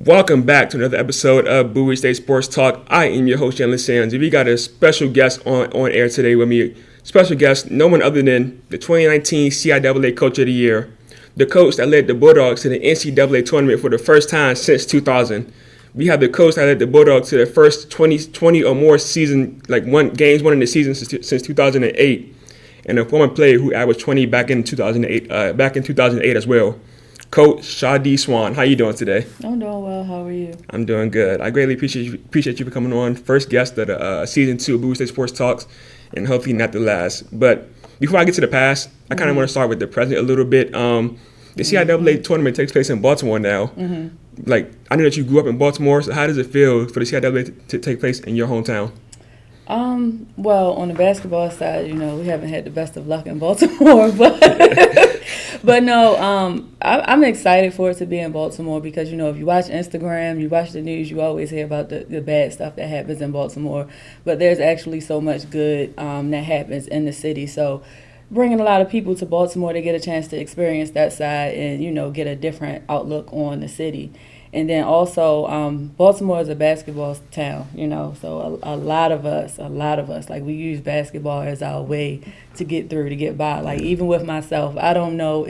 Welcome back to another episode of Bowie State Sports Talk. I am your host, Jalen Sands. We got a special guest on air today with me. Special guest, no one other than the 2019 CIAA Coach of the Year, the coach that led the Bulldogs to the NCAA tournament for the first time since 2000. We have the coach that led the Bulldogs to their first 20 or more season, games won in the season since 2008, and a former player who averaged 20 back in 2008 as well. Coach Shadae Swan, how you doing today? I'm doing well. How are you? I'm doing good. I greatly appreciate you for coming on. First guest of the season 2 of Bowie State Sports Talks, and hopefully not the last. But before I get to the past, I kind of want to start with the present a little bit. The CIAA tournament takes place in Baltimore now. I know that you grew up in Baltimore, so how does it feel for the CIAA to take place in your hometown? Well, on the basketball side, we haven't had the best of luck in Baltimore, but but no, I'm excited for it to be in Baltimore because, if you watch Instagram, you watch the news, you always hear about the bad stuff that happens in Baltimore, but there's actually so much good that happens in the city. So bringing a lot of people to Baltimore to get a chance to experience that side and, get a different outlook on the city. And then also, Baltimore is a basketball town, so a lot of us, we use basketball as our way to get through, to get by. Even with myself, I don't know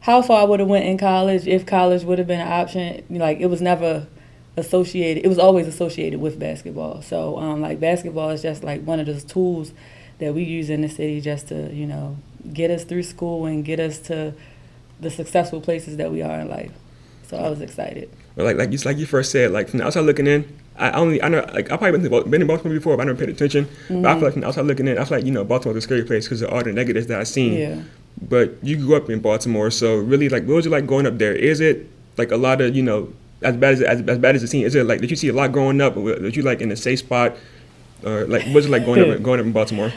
how far I would have went in college, if college would have been an option. It was never associated. It was always associated with basketball. So, basketball is just one of those tools that we use in the city just to, get us through school and get us to the successful places that we are in life. So I was excited. Well, like you first said, from the outside looking in, I know, I've probably been in Baltimore before, but I never paid attention. But I feel like from the outside looking in, I feel like, Baltimore's a scary place because of all the negatives that I've seen. Yeah. But you grew up in Baltimore, so really, what was it like growing up there? Is it a lot of, as bad as it seems? Is it did you see a lot growing up? Or did you in a safe spot? Or what was it like growing up in Baltimore?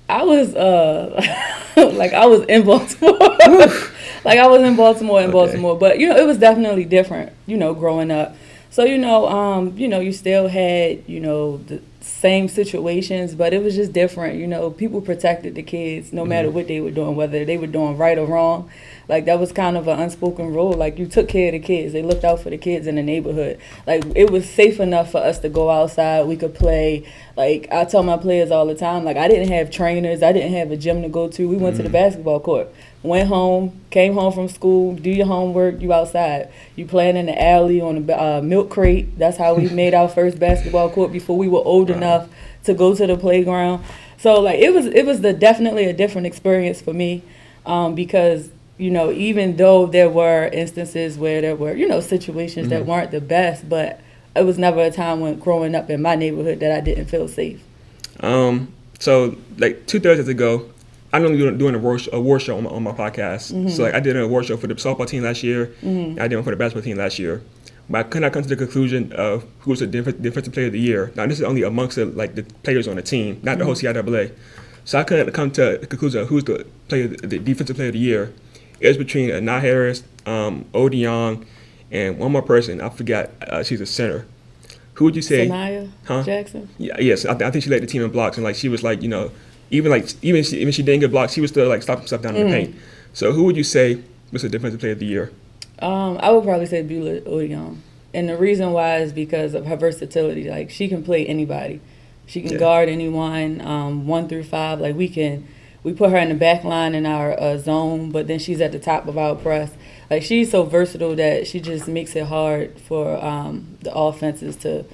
I was I was in Baltimore. I was in Baltimore, but it was definitely different, growing up. So, you still had, the same situations, but it was just different. People protected the kids no matter what they were doing, whether they were doing right or wrong. That was kind of an unspoken rule. You took care of the kids. They looked out for the kids in the neighborhood. It was safe enough for us to go outside. We could play. I tell my players all the time, I didn't have trainers. I didn't have a gym to go to. We went to the basketball court. Went home, came home from school, do your homework, you outside. You playing in the alley on the milk crate. That's how we made our first basketball court before we were old enough to go to the playground. So, it was definitely a different experience for me because, even though there were instances where there were, situations that weren't the best, but it was never a time when growing up in my neighborhood that I didn't feel safe. So, 2 Thursdays ago, I know you're doing a award show on my podcast. So, I did an award show for the softball team last year. I did one for the basketball team last year. But I could not come to the conclusion of who was the defensive player of the year. Now, this is only amongst the players on the team, not the whole CIAA. So I couldn't come to the conclusion of who's the defensive player of the year. It was between Anah Harris, Odion, and one more person. I forgot. She's a center. Who would you say? Sanaya Jackson? Yeah, yes. I think she led the team in blocks. And, she was, even she didn't get blocked, she was still, stopping stuff down in the paint. So who would you say was the defensive player of the year? I would probably say Beulah Odion. And the reason why is because of her versatility. She can play anybody. She can guard anyone, 1 through 5. We put her in the back line in our zone, but then she's at the top of our press. She's so versatile that she just makes it hard for the offenses to,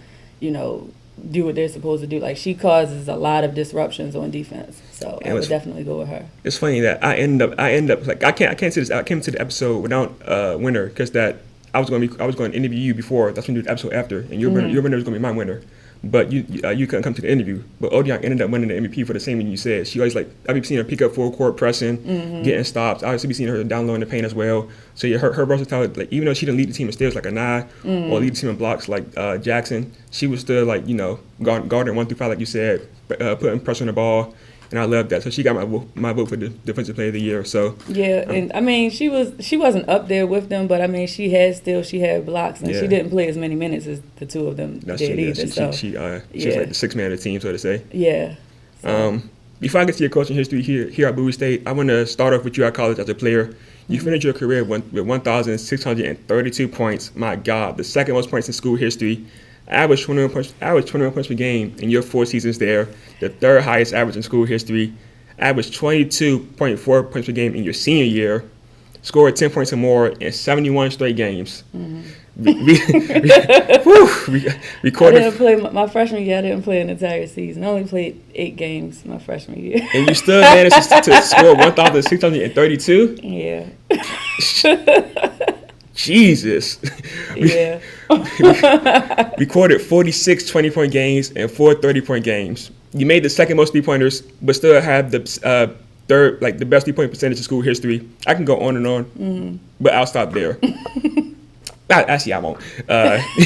do what they're supposed to do. She causes a lot of disruptions on defense. So I would definitely go with her. It's funny that I end up I can't say this. I came to the episode without a winner because I was going to interview you before. That's when you do the episode after, and your winner was going to be my winner. But you couldn't come to the interview. But Odion ended up winning the MVP for the same reason you said. She always I've been seeing her pick up full court pressing, getting stops. I also be seeing her down low in the paint as well. So her versatility, even though she didn't lead the team in steals like Anah or lead the team in blocks like Jackson, she was still guarding 1 through 5 like you said, putting pressure on the ball. and I love that. So she got my vote for the defensive player of the year. So yeah, and I mean she wasn't up there with them, but I mean she had blocks, and she didn't play as many minutes as the two of them did either. She's like the sixth man of the team, so to say. Yeah. So. Before I get to your coaching history here at Bowie State, I want to start off with you at college as a player. You finished your career with 1,632 points. My God, the second most points in school history. Average 21 points per game in your 4 seasons there. The third highest average in school history. Averaged 22.4 points per game in your senior year. Scored 10 points or more in 71 straight games. Mm-hmm. We recorded. I didn't play my freshman year. I didn't play an entire season. I only played 8 games my freshman year. And you still managed to score 1,632? Yeah. Jesus. Yeah. Recorded 46 20-point games and 4 30-point games. You made the second most 3-pointers, but still have the the best 3-point percentage in school history. I can go on and on, but I'll stop there. Actually, I won't.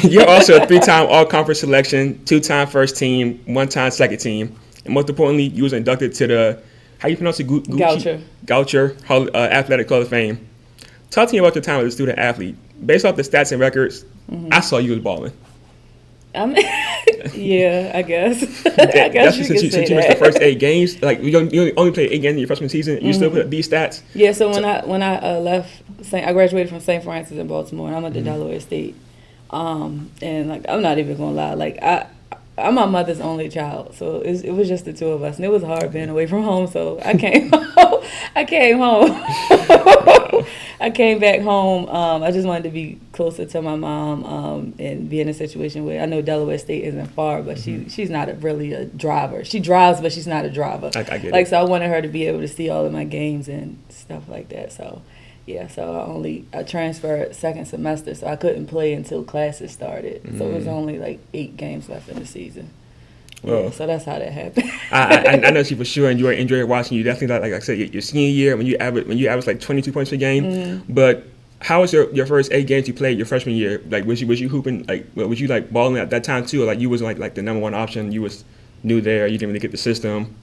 You're also a 3-time All-Conference selection, 2-time first team, 1-time second team, and most importantly, you was inducted to the, how you pronounce it? Goucher Athletic Hall of Fame. Talk to me about your time as a student athlete. Based off the stats and records, I saw you was balling. Yeah, I guess. Since you missed the first 8 games, like you only played 8 games in your freshman season, and you still put up these stats. Yeah, so when I left, I graduated from St. Francis in Baltimore, and I went to Delaware State. And like I'm not even gonna lie, like I'm my mother's only child, so it was just the two of us, and it was hard being away from home. So I came home. I came back home. I just wanted to be closer to my mom and be in a situation where I know Delaware State isn't far, but she's not really a driver. She drives, but she's not a driver. I get like it. So I wanted her to be able to see all of my games and stuff like that. So. Yeah, so I transferred second semester, so I couldn't play until classes started. So it was only like 8 games left in the season. Well, yeah, so that's how that happened. I know you for sure enjoyed watching you. Definitely, like I said, your senior year when you averaged like 22 points per game. But how was your first 8 games you played your freshman year? Like was you hooping, like was you like balling at that time too, or like you wasn't like the number one option? You was new there. You didn't really get the system.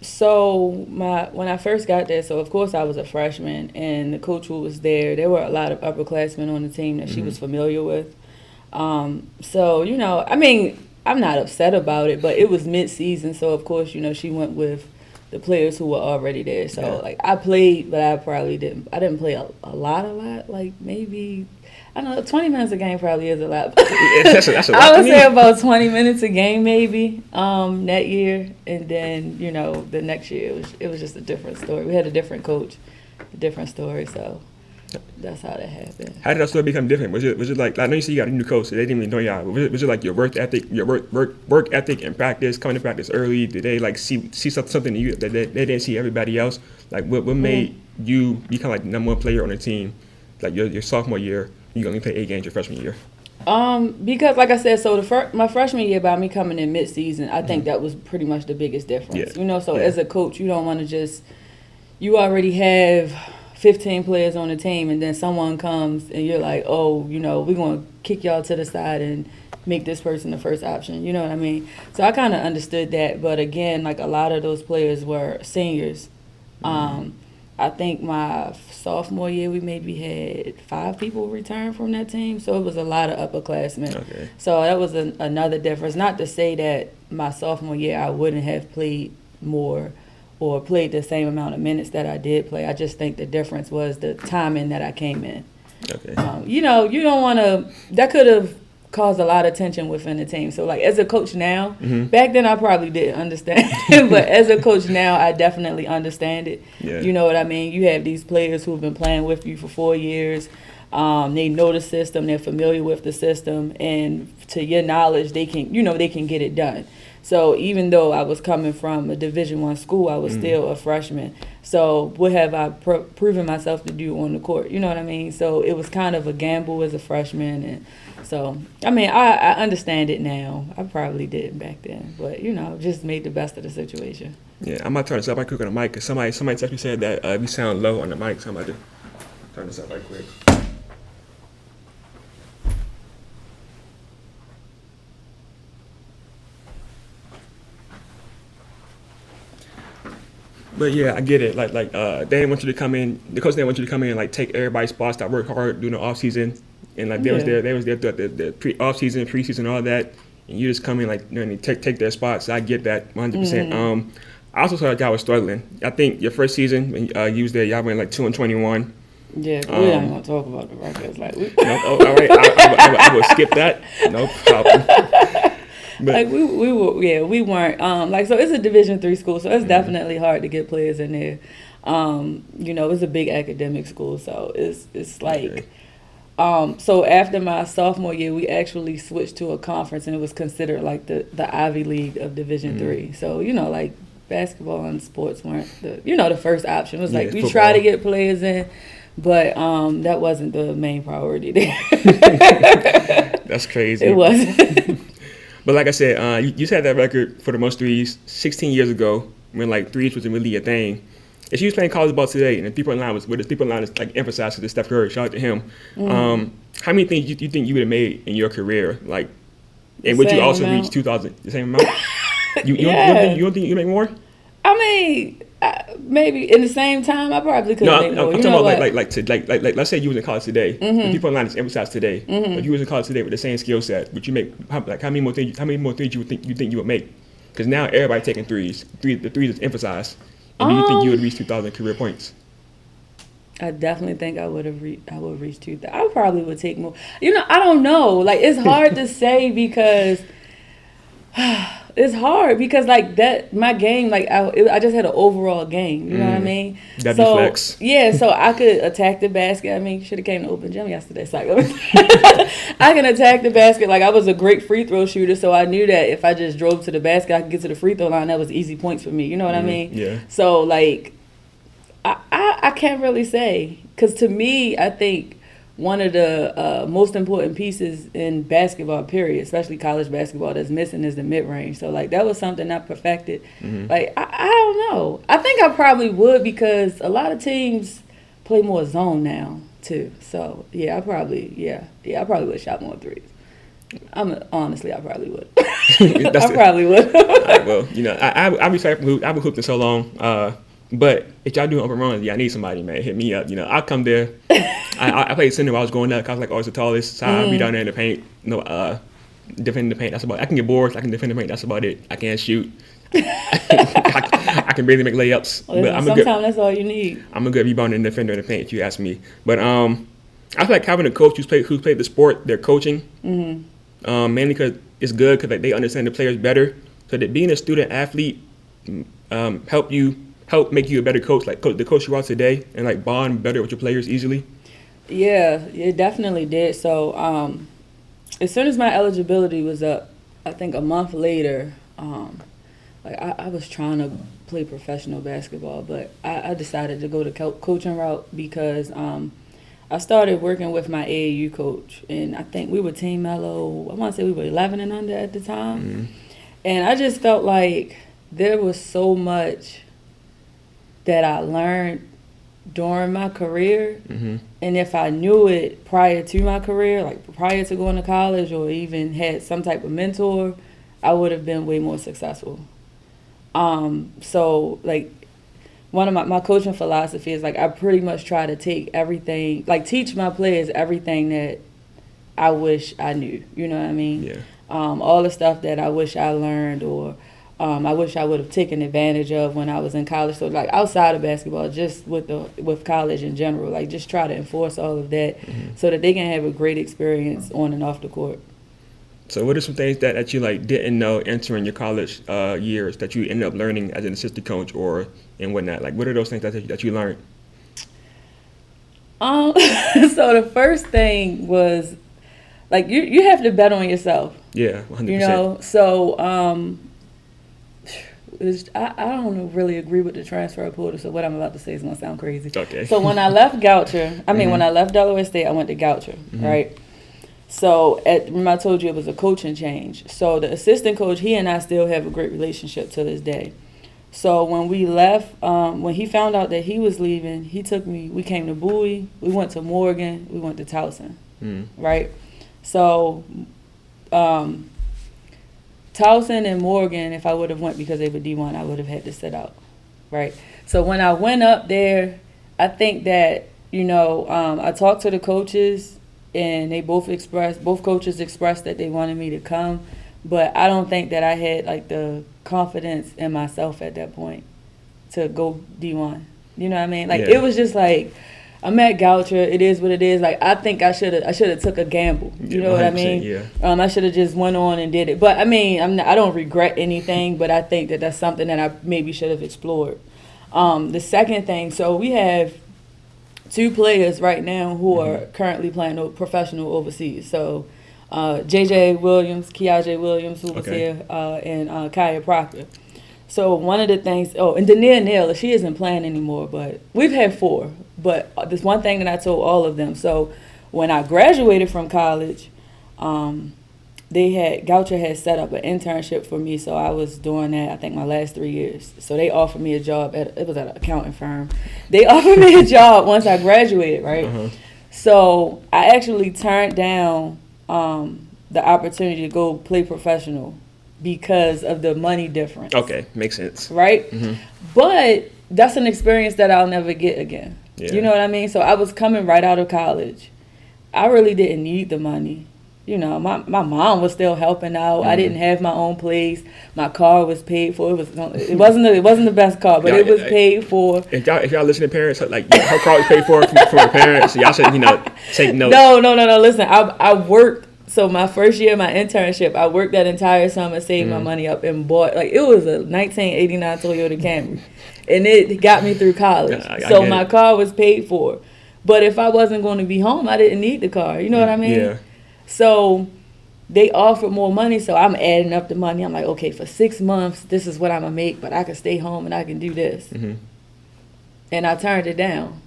So when I first got there, so of course I was a freshman, and the coach who was there were a lot of upperclassmen on the team that she was familiar with. So I mean, I'm not upset about it, but it was mid-season, so of course she went with the players who were already there. So like I played, but I didn't play a lot, like maybe. I don't know, 20 minutes a game probably is a lot. That's a lot. I would say about 20 minutes a game maybe that year. And then, the next year it was just a different story. We had a different coach, a different story. So that's how that happened. How did that story become different? Was it like, I know you said you got a new coach, so they didn't even know y'all. Was it like your work ethic and practice, coming to practice early? Did they like see something in you that they didn't see everybody else? Like what made you become like the number one player on the team, like your sophomore year? You only play 8 games your freshman year. Because like I said, so my freshman year, by me coming in mid-season, I think that was pretty much the biggest difference. Yeah. As a coach, you don't want to you already have 15 players on the team, and then someone comes and you're like, oh, we're going to kick y'all to the side and make this person the first option. You know what I mean? So I kind of understood that, but again, like a lot of those players were seniors. I think my sophomore year, we maybe had 5 people return from that team. So it was a lot of upperclassmen. Okay. So that was another difference. Not to say that my sophomore year I wouldn't have played more or played the same amount of minutes that I did play. I just think the difference was the timing that I came in. Okay. You don't want to – that could have caused a lot of tension within the team. So, like, as a coach now, back then I probably didn't understand. But as a coach now, I definitely understand it. Yeah. You know what I mean? You have these players who have been playing with you for 4 years. They know the system. They're familiar with the system. And to your knowledge, they can get it done. So even though I was coming from a Division I school, I was still a freshman. So what have I proven myself to do on the court? You know what I mean? So it was kind of a gamble as a freshman. And so, I mean, I understand it now. I probably didn't back then. But, just made the best of the situation. Yeah, I'm about to turn this up right quick on the mic because somebody texted me said that we sound low on the mic. So I'm about to turn this up right quick. But yeah, I get it. They didn't want you to come in. The coach didn't want you to come in and like take everybody's spots that work hard during the off season, and like they was there throughout the off season, preseason, all that, and you just come in like and take their spots. So I get that 100%. I also saw that y'all was struggling. I think your first season when you was there, y'all went like 2-21. Yeah, we ain't gonna talk about the records. Like, all right, I will skip that. No problem. But, like we weren't like, so it's a Division III school, so it's definitely hard to get players in there. It's a big academic school, so it's like so after my sophomore year, we actually switched to a conference, and it was considered like the Ivy League of Division III. So like basketball and sports weren't the first option. It was like we football. try to get players in, but that wasn't the main priority there. That's crazy. It wasn't. But like I said, you just had that record for the most threes 16 years ago when like threes wasn't really a thing. If you was playing college ball today, and the people in line was like emphasized to Steph Curry, shout out to him. How many things you think you would have made in your career? Like, and would you also reach 2,000? The same amount? You don't think you make more? I mean, maybe in the same time, I probably could make more. I'm talking about like let's say you was in college today. The people in line is emphasized today. If you was in college today with the same skill set, would you make how many more things you think you would make? Because now everybody taking threes. The threes is emphasized. And do you think you would reach 2,000 career points? I definitely think I would reach 2,000. I probably would take more. I don't know. Like, it's hard to say because it's hard because like that my game, like I just had an overall game. You know what I mean? That'd be flex. Yeah, so I could attack the basket. I mean, should have came to open gym yesterday. So I can attack the basket. Like, I was a great free throw shooter, so I knew that if I just drove to the basket, I could get to the free throw line. That was easy points for me. You know what I mean? Yeah. So like, I can't really say, because to me, I think one of the most important pieces in basketball, period, especially college basketball, that's missing is the mid-range. So, like, that was something I perfected. Like, I don't know. I think I probably would, because a lot of teams play more zone now, too. So, yeah, I probably would have shot more threes. Honestly, I probably would. I probably would. Well, I'll be sorry I've been hooping so long. But if y'all doing open runs, I need somebody, man. Hit me up. I'll come there. I played center while I was growing up. I was like always the tallest, so I'll be down there in the paint. Defending the paint. That's about it. I can get boards. I can defend the paint. That's about it. I can't shoot. I can barely make layups. Well, but sometimes that's all you need. I'm a good rebounder and defender in the paint, if you ask me. But I feel like having a coach who's played the sport, they're coaching, mainly because it's good because they understand the players better. So that being a student athlete help make you a better coach, like the coach you are today, and like bond better with your players easily? Yeah, it definitely did. So as soon as my eligibility was up, I think a month later, I was trying to play professional basketball, but I decided to go the coaching route because I started working with my AAU coach, and I think we were Team Mellow. I want to say we were 11 and under at the time. And I just felt like there was so much that I learned during my career, and if I knew it prior to my career, like prior to going to college, or even had some type of mentor, I would have been way more successful. So like, one of my coaching philosophy is like, I pretty much try to take everything, like teach my players everything that I wish I knew. You know what I mean? Yeah. All the stuff that I wish I learned, or I wish I would have taken advantage of when I was in college. So like outside of basketball, just with college in general, like just try to enforce all of that so that they can have a great experience on and off the court. So what are some things that you like didn't know entering your college years that you ended up learning as an assistant coach or and whatnot? Like, what are those things that you learned? So the first thing was like you have to bet on yourself. Yeah, 100%. So I don't really agree with the transfer portal, so what I'm about to say is going to sound crazy. Okay. So when I left Goucher, when I left Delaware State, I went to Goucher, right? So remember I told you it was a coaching change. So the assistant coach, he and I still have a great relationship to this day. So when we left, when he found out that he was leaving, he took me, we came to Bowie, we went to Morgan, we went to Towson, right? So Towson and Morgan, if I would have went because they were D1, I would have had to sit out, right? So when I went up there, I think that, I talked to the coaches, and they both coaches expressed that they wanted me to come. But I don't think that I had, like, the confidence in myself at that point to go D1. You know what I mean? Like, It was just like, I'm at Goucher. It is what it is. Like, I think I should have took a gamble. You know what I mean? Yeah. I should have just went on and did it. But I mean, I don't regret anything. But I think that that's something that I maybe should have explored. The second thing, so we have 2 players right now who are currently playing professional overseas. So Kiaja Williams, who was here, and Kaya Proctor. So one of the things, and Dania Nail, she isn't playing anymore, but we've had 4. But there's one thing that I told all of them. So when I graduated from college, Goucher had set up an internship for me, so I was doing that, I think, my last 3 years. So they offered me a job it was at an accounting firm. They offered me a job once I graduated, right? Uh-huh. So I actually turned down the opportunity to go play professional because of the money difference. Okay, makes sense. Right? Mm-hmm. But that's an experience that I'll never get again. Yeah. You know what I mean? So I was coming right out of college. I really didn't need the money. My mom was still helping out. Mm-hmm. I didn't have my own place. My car was paid for. It wasn't the best car, but it was paid for. If y'all listen to parents, like, her car was paid for from her parents, so y'all should take notes. No. Listen, I worked. So my first year, my internship, I worked that entire summer, saved my money up, and bought, like, it was a 1989 Toyota Camry, and it got me through college. So my car was paid for. But if I wasn't going to be home, I didn't need the car. You know what I mean? Yeah. So they offered more money, so I'm adding up the money. I'm like, okay, for 6 months, this is what I'm going to make, but I can stay home and I can do this. Mm-hmm. And I turned it down.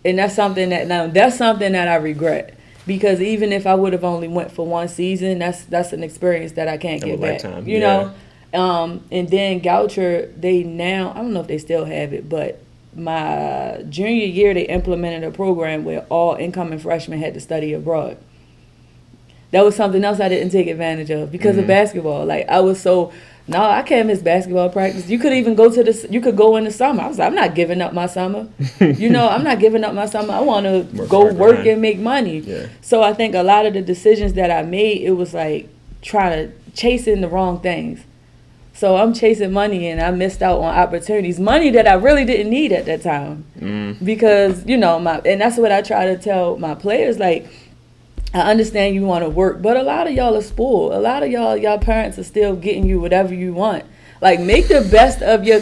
And that's something that I regret. Because even if I would have only went for 1 season, that's an experience that I can't get back. Lifetime. You know? And then Goucher, I don't know if they still have it, but my junior year, they implemented a program where all incoming freshmen had to study abroad. That was something else I didn't take advantage of because of basketball. Like, I was I can't miss basketball practice. You could even you could go in the summer. I was like, I'm not giving up my summer. I'm not giving up my summer. I want to go work and make money. Yeah. So I think a lot of the decisions that I made, it was like chasing the wrong things. So I'm chasing money, and I missed out on opportunities. Money that I really didn't need at that time. Because, and that's what I try to tell my players, like, I understand you want to work, but a lot of y'all are spoiled. A lot of y'all parents are still getting you whatever you want. Like, make the best of your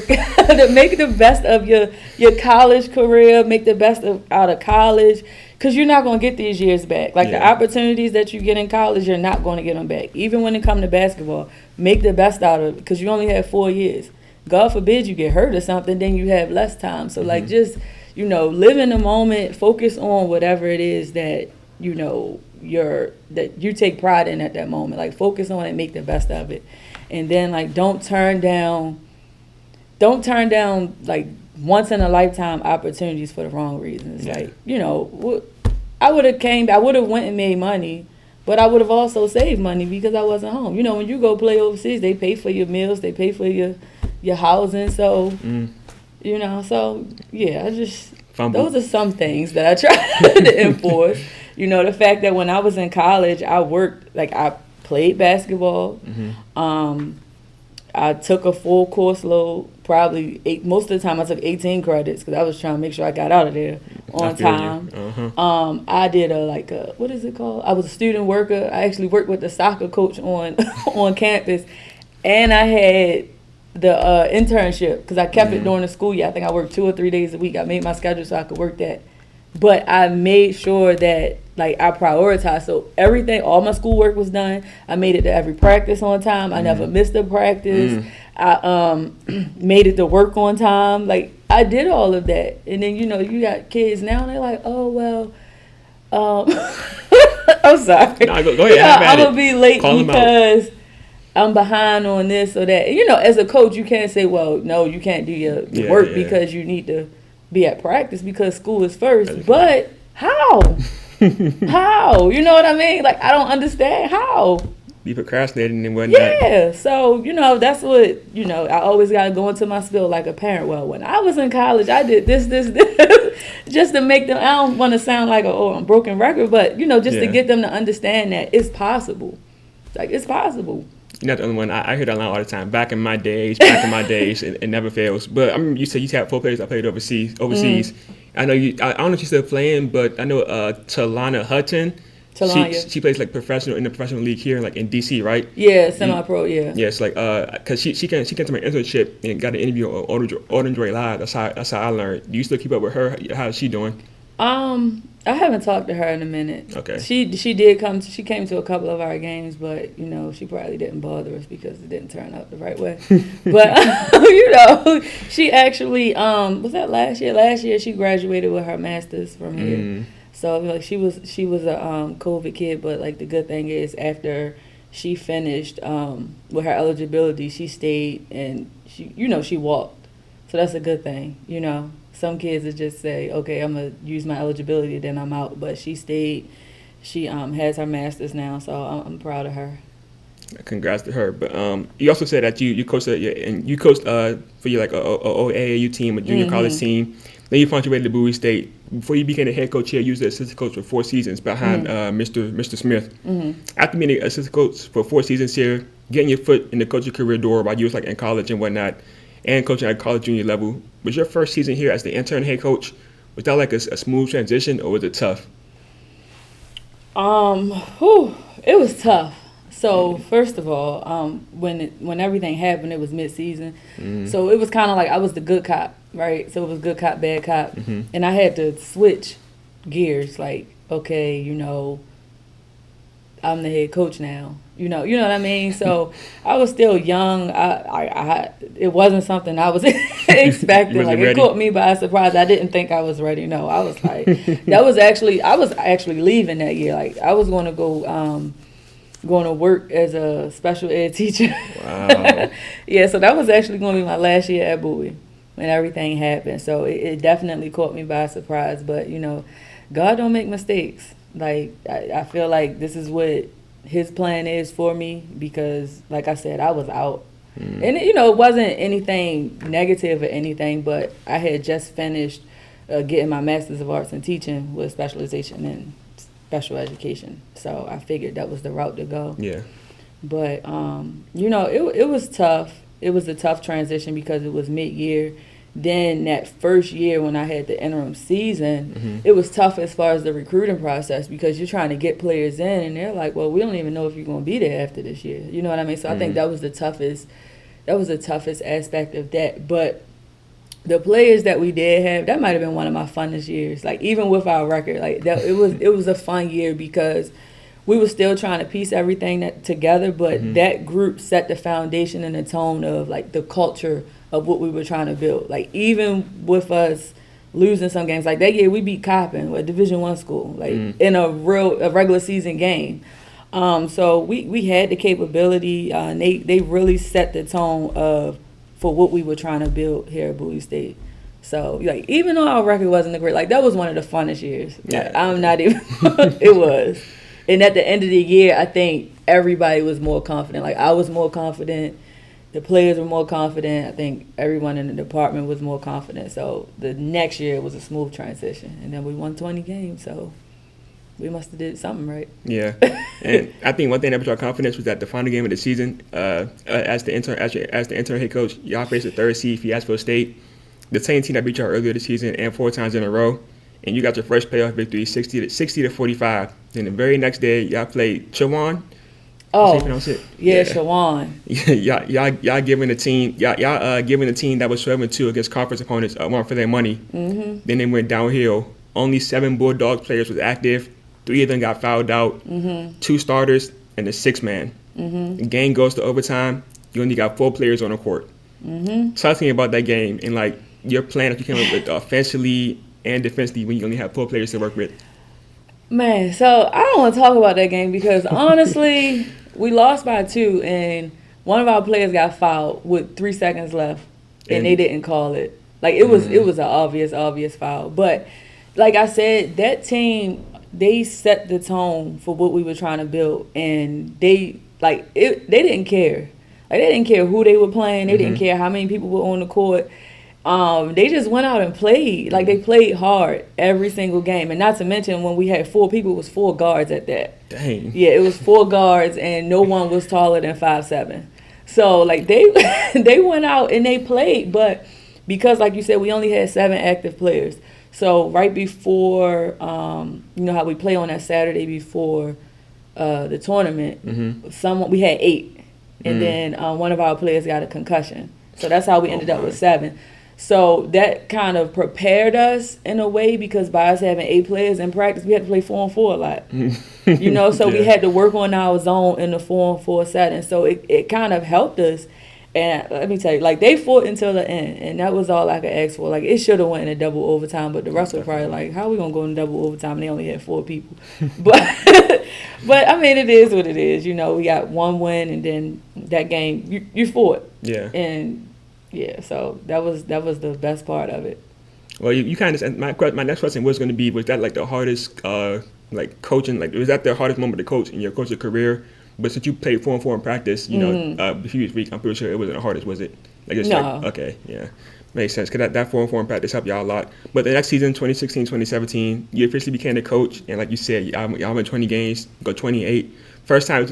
your college career. Make the best out of college, because you're not going to get these years back. Like, the opportunities that you get in college, you're not going to get them back. Even when it comes to basketball, make the best out of it, because you only have 4 years. God forbid you get hurt or something, then you have less time. So like, just live in the moment. Focus on whatever it is that that you take pride in at that moment. Like, focus on it, make the best of it. And then, like, don't turn down like once in a lifetime opportunities for the wrong reasons. Yeah. Like, I would have went and made money, but I would have also saved money because I wasn't home. When you go play overseas, they pay for your meals, they pay for your housing. So so yeah, those are some things that I try to enforce. The fact that when I was in college, I worked, like, I played basketball. Mm-hmm. I took a full course load, most of the time I took 18 credits because I was trying to make sure I got out of there on time. Uh-huh. I did what is it called? I was a student worker. I actually worked with the soccer coach on campus, and I had the internship because I kept it during the school year. I think I worked 2 or 3 days a week. I made my schedule so I could work that. But I made sure that, like, I prioritized. So all my schoolwork was done. I made it to every practice on time. I never missed a practice. I made it to work on time. Like, I did all of that. And then, you got kids now, and they're like, oh, well, I'm sorry. No, go ahead. I'm going to be late because I'm behind on this or that. As a coach, you can't say, well, no, you can't do your work because you need to be at practice because school is first. But how? How? You know what I mean? Like, I don't understand how. be procrastinating and whatnot. Yeah, so, that's what, I always got to go into my spiel like a parent. Well, when I was in college, I did this, just to make them, I don't want to sound like a broken record, but, just to get them to understand that it's possible. Like, it's possible. You're not the only one. I hear that line all the time. Back in my days, it never fails. But I mean, you said you had 4 players that played overseas. I know you. I don't know if she's still playing, but I know Talana Hutton. She plays like professional in the professional league here, like in DC, right? Yeah, semi-pro. Yeah. Yes, like cause she came to my internship and got an interview on Audrey Live. That's how I learned. Do you still keep up with her? How's she doing? I haven't talked to her in a minute. Okay. She did come. She came to a couple of our games, but she probably didn't bother us because it didn't turn out the right way. But she actually was that last year. Last year she graduated with her master's from here. So like she was a COVID kid, but like the good thing is after she finished with her eligibility, she stayed and she walked. So that's a good thing, Some kids would just say, okay, I'm going to use my eligibility, then I'm out. But she stayed. She has her master's now, so I'm proud of her. Congrats to her. But you also said that you coached for your like a AAU team, a junior college team. Then you punctuated to Bowie State. Before you became the head coach here, you was the assistant coach for 4 seasons behind Mr. Smith. After being the assistant coach for 4 seasons here, getting your foot in the coaching career door while you was like in college and whatnot, and coaching at college junior level, was your first season here as the intern head coach, was that like a smooth transition or was it tough? It was tough. So first of all, when everything happened, it was mid-season. So it was kind of like I was the good cop, right? So it was good cop, bad cop. And I had to switch gears like, okay, I'm the head coach now. You know what I mean? So I was still young. It wasn't something I was expecting. Like it caught me by surprise. I didn't think I was ready. No, I was like, I was actually leaving that year. Like I was going to going to work as a special ed teacher. Wow. Yeah, so that was actually going to be my last year at Bowie when everything happened. So it definitely caught me by surprise. But God don't make mistakes. Like I feel like this is what His plan is for me because, like I said, I was out. And, it wasn't anything negative or anything, but I had just finished getting my Master's of Arts in Teaching with specialization in special education. So I figured that was the route to go. Yeah. But, it was tough. It was a tough transition because it was mid-year. Then that first year when I had the interim season, it was tough as far as the recruiting process because you're trying to get players in and they're like, well, we don't even know if you're going to be there after this year. You know what I mean? So I think that was the toughest aspect of that. But the players that we did have, that might have been one of my funnest years. Like even with our record, like that, it was a fun year because we were still trying to piece everything together, but that group set the foundation and the tone of like the culture of what we were trying to build. Like even with us losing some games, like that year we beat Coppin, a Division I school, like in a regular season game. So we had the capability. They really set the tone for what we were trying to build here at Bowie State. So like even though our record wasn't great, like that was one of the funnest years. Yeah. I'm not even. It was. And at the end of the year, I think everybody was more confident. Like I was more confident. The players were more confident. I think everyone in the department was more confident. So the next year was a smooth transition. And then we won 20 games. So we must have did something right. Yeah. And I think one thing that brought our confidence was that the final game of the season, as the intern head coach, y'all faced the 3rd seed, Fiasco State, the same team that beat y'all earlier this season and 4 times in a row. And you got your first playoff victory, 60 to 45. Then the very next day, y'all played Shawan. Oh, yeah, Shawan. Y'all giving the team that was 7-2 against conference opponents one for their money. Then they went downhill. Only 7 Bulldog players was active. 3 of them got fouled out. 2 starters and a 6-man. The game goes to overtime. You only got 4 players on the court. Talk to me about that game and like your plan that you came up with offensively and defensively when you only have 4 players to work with. Man, so I don't want to talk about that game because honestly, we lost by 2 and one of our players got fouled with 3 seconds left and they didn't call it. Like it was an obvious foul. But like I said, that team, they set the tone for what we were trying to build and they like they didn't care. Like they didn't care who they were playing. They didn't care how many people were on the court. They just went out and played. Like they played hard every single game. And not to mention when we had 4 people, it was 4 guards at that. Dang. Yeah, it was 4 guards and no one was taller than 5'7". So like they they went out and they played, but because like you said, we only had 7 active players. So right before, you know how we play on that Saturday before the tournament, we had 8, and then one of our players got a concussion. So that's how we ended up with 7. So that kind of prepared us in a way, because by us having 8 players in practice, we had to play 4-on-4 a lot. You know, so we had to work on our zone in the 4-on-4 setting. So it kind of helped us. And let me tell you, like, they fought until the end, and that was all I could ask for. Like, it should have went in a double overtime, but the rest were probably like, how are we going to go in double overtime? And they only had 4 people. But, I mean, it is what it is. You know, we got 1 win, and then that game, you fought. Yeah. And, yeah, so that was the best part of it. Well, you kind of, my next question was going to be, was that, like, the hardest, like, coaching, like, was that the hardest moment to coach in your coaching career? But since you played 4-on-4 in practice, you know, the previous week, I'm pretty sure it wasn't the hardest, was it? Like, it's no. Like, okay, yeah. Makes sense, because that 4-on-4 in practice helped y'all a lot. But the next season, 2016, 2017, you officially became the coach, and like you said, y'all won 20 games, go 28. First time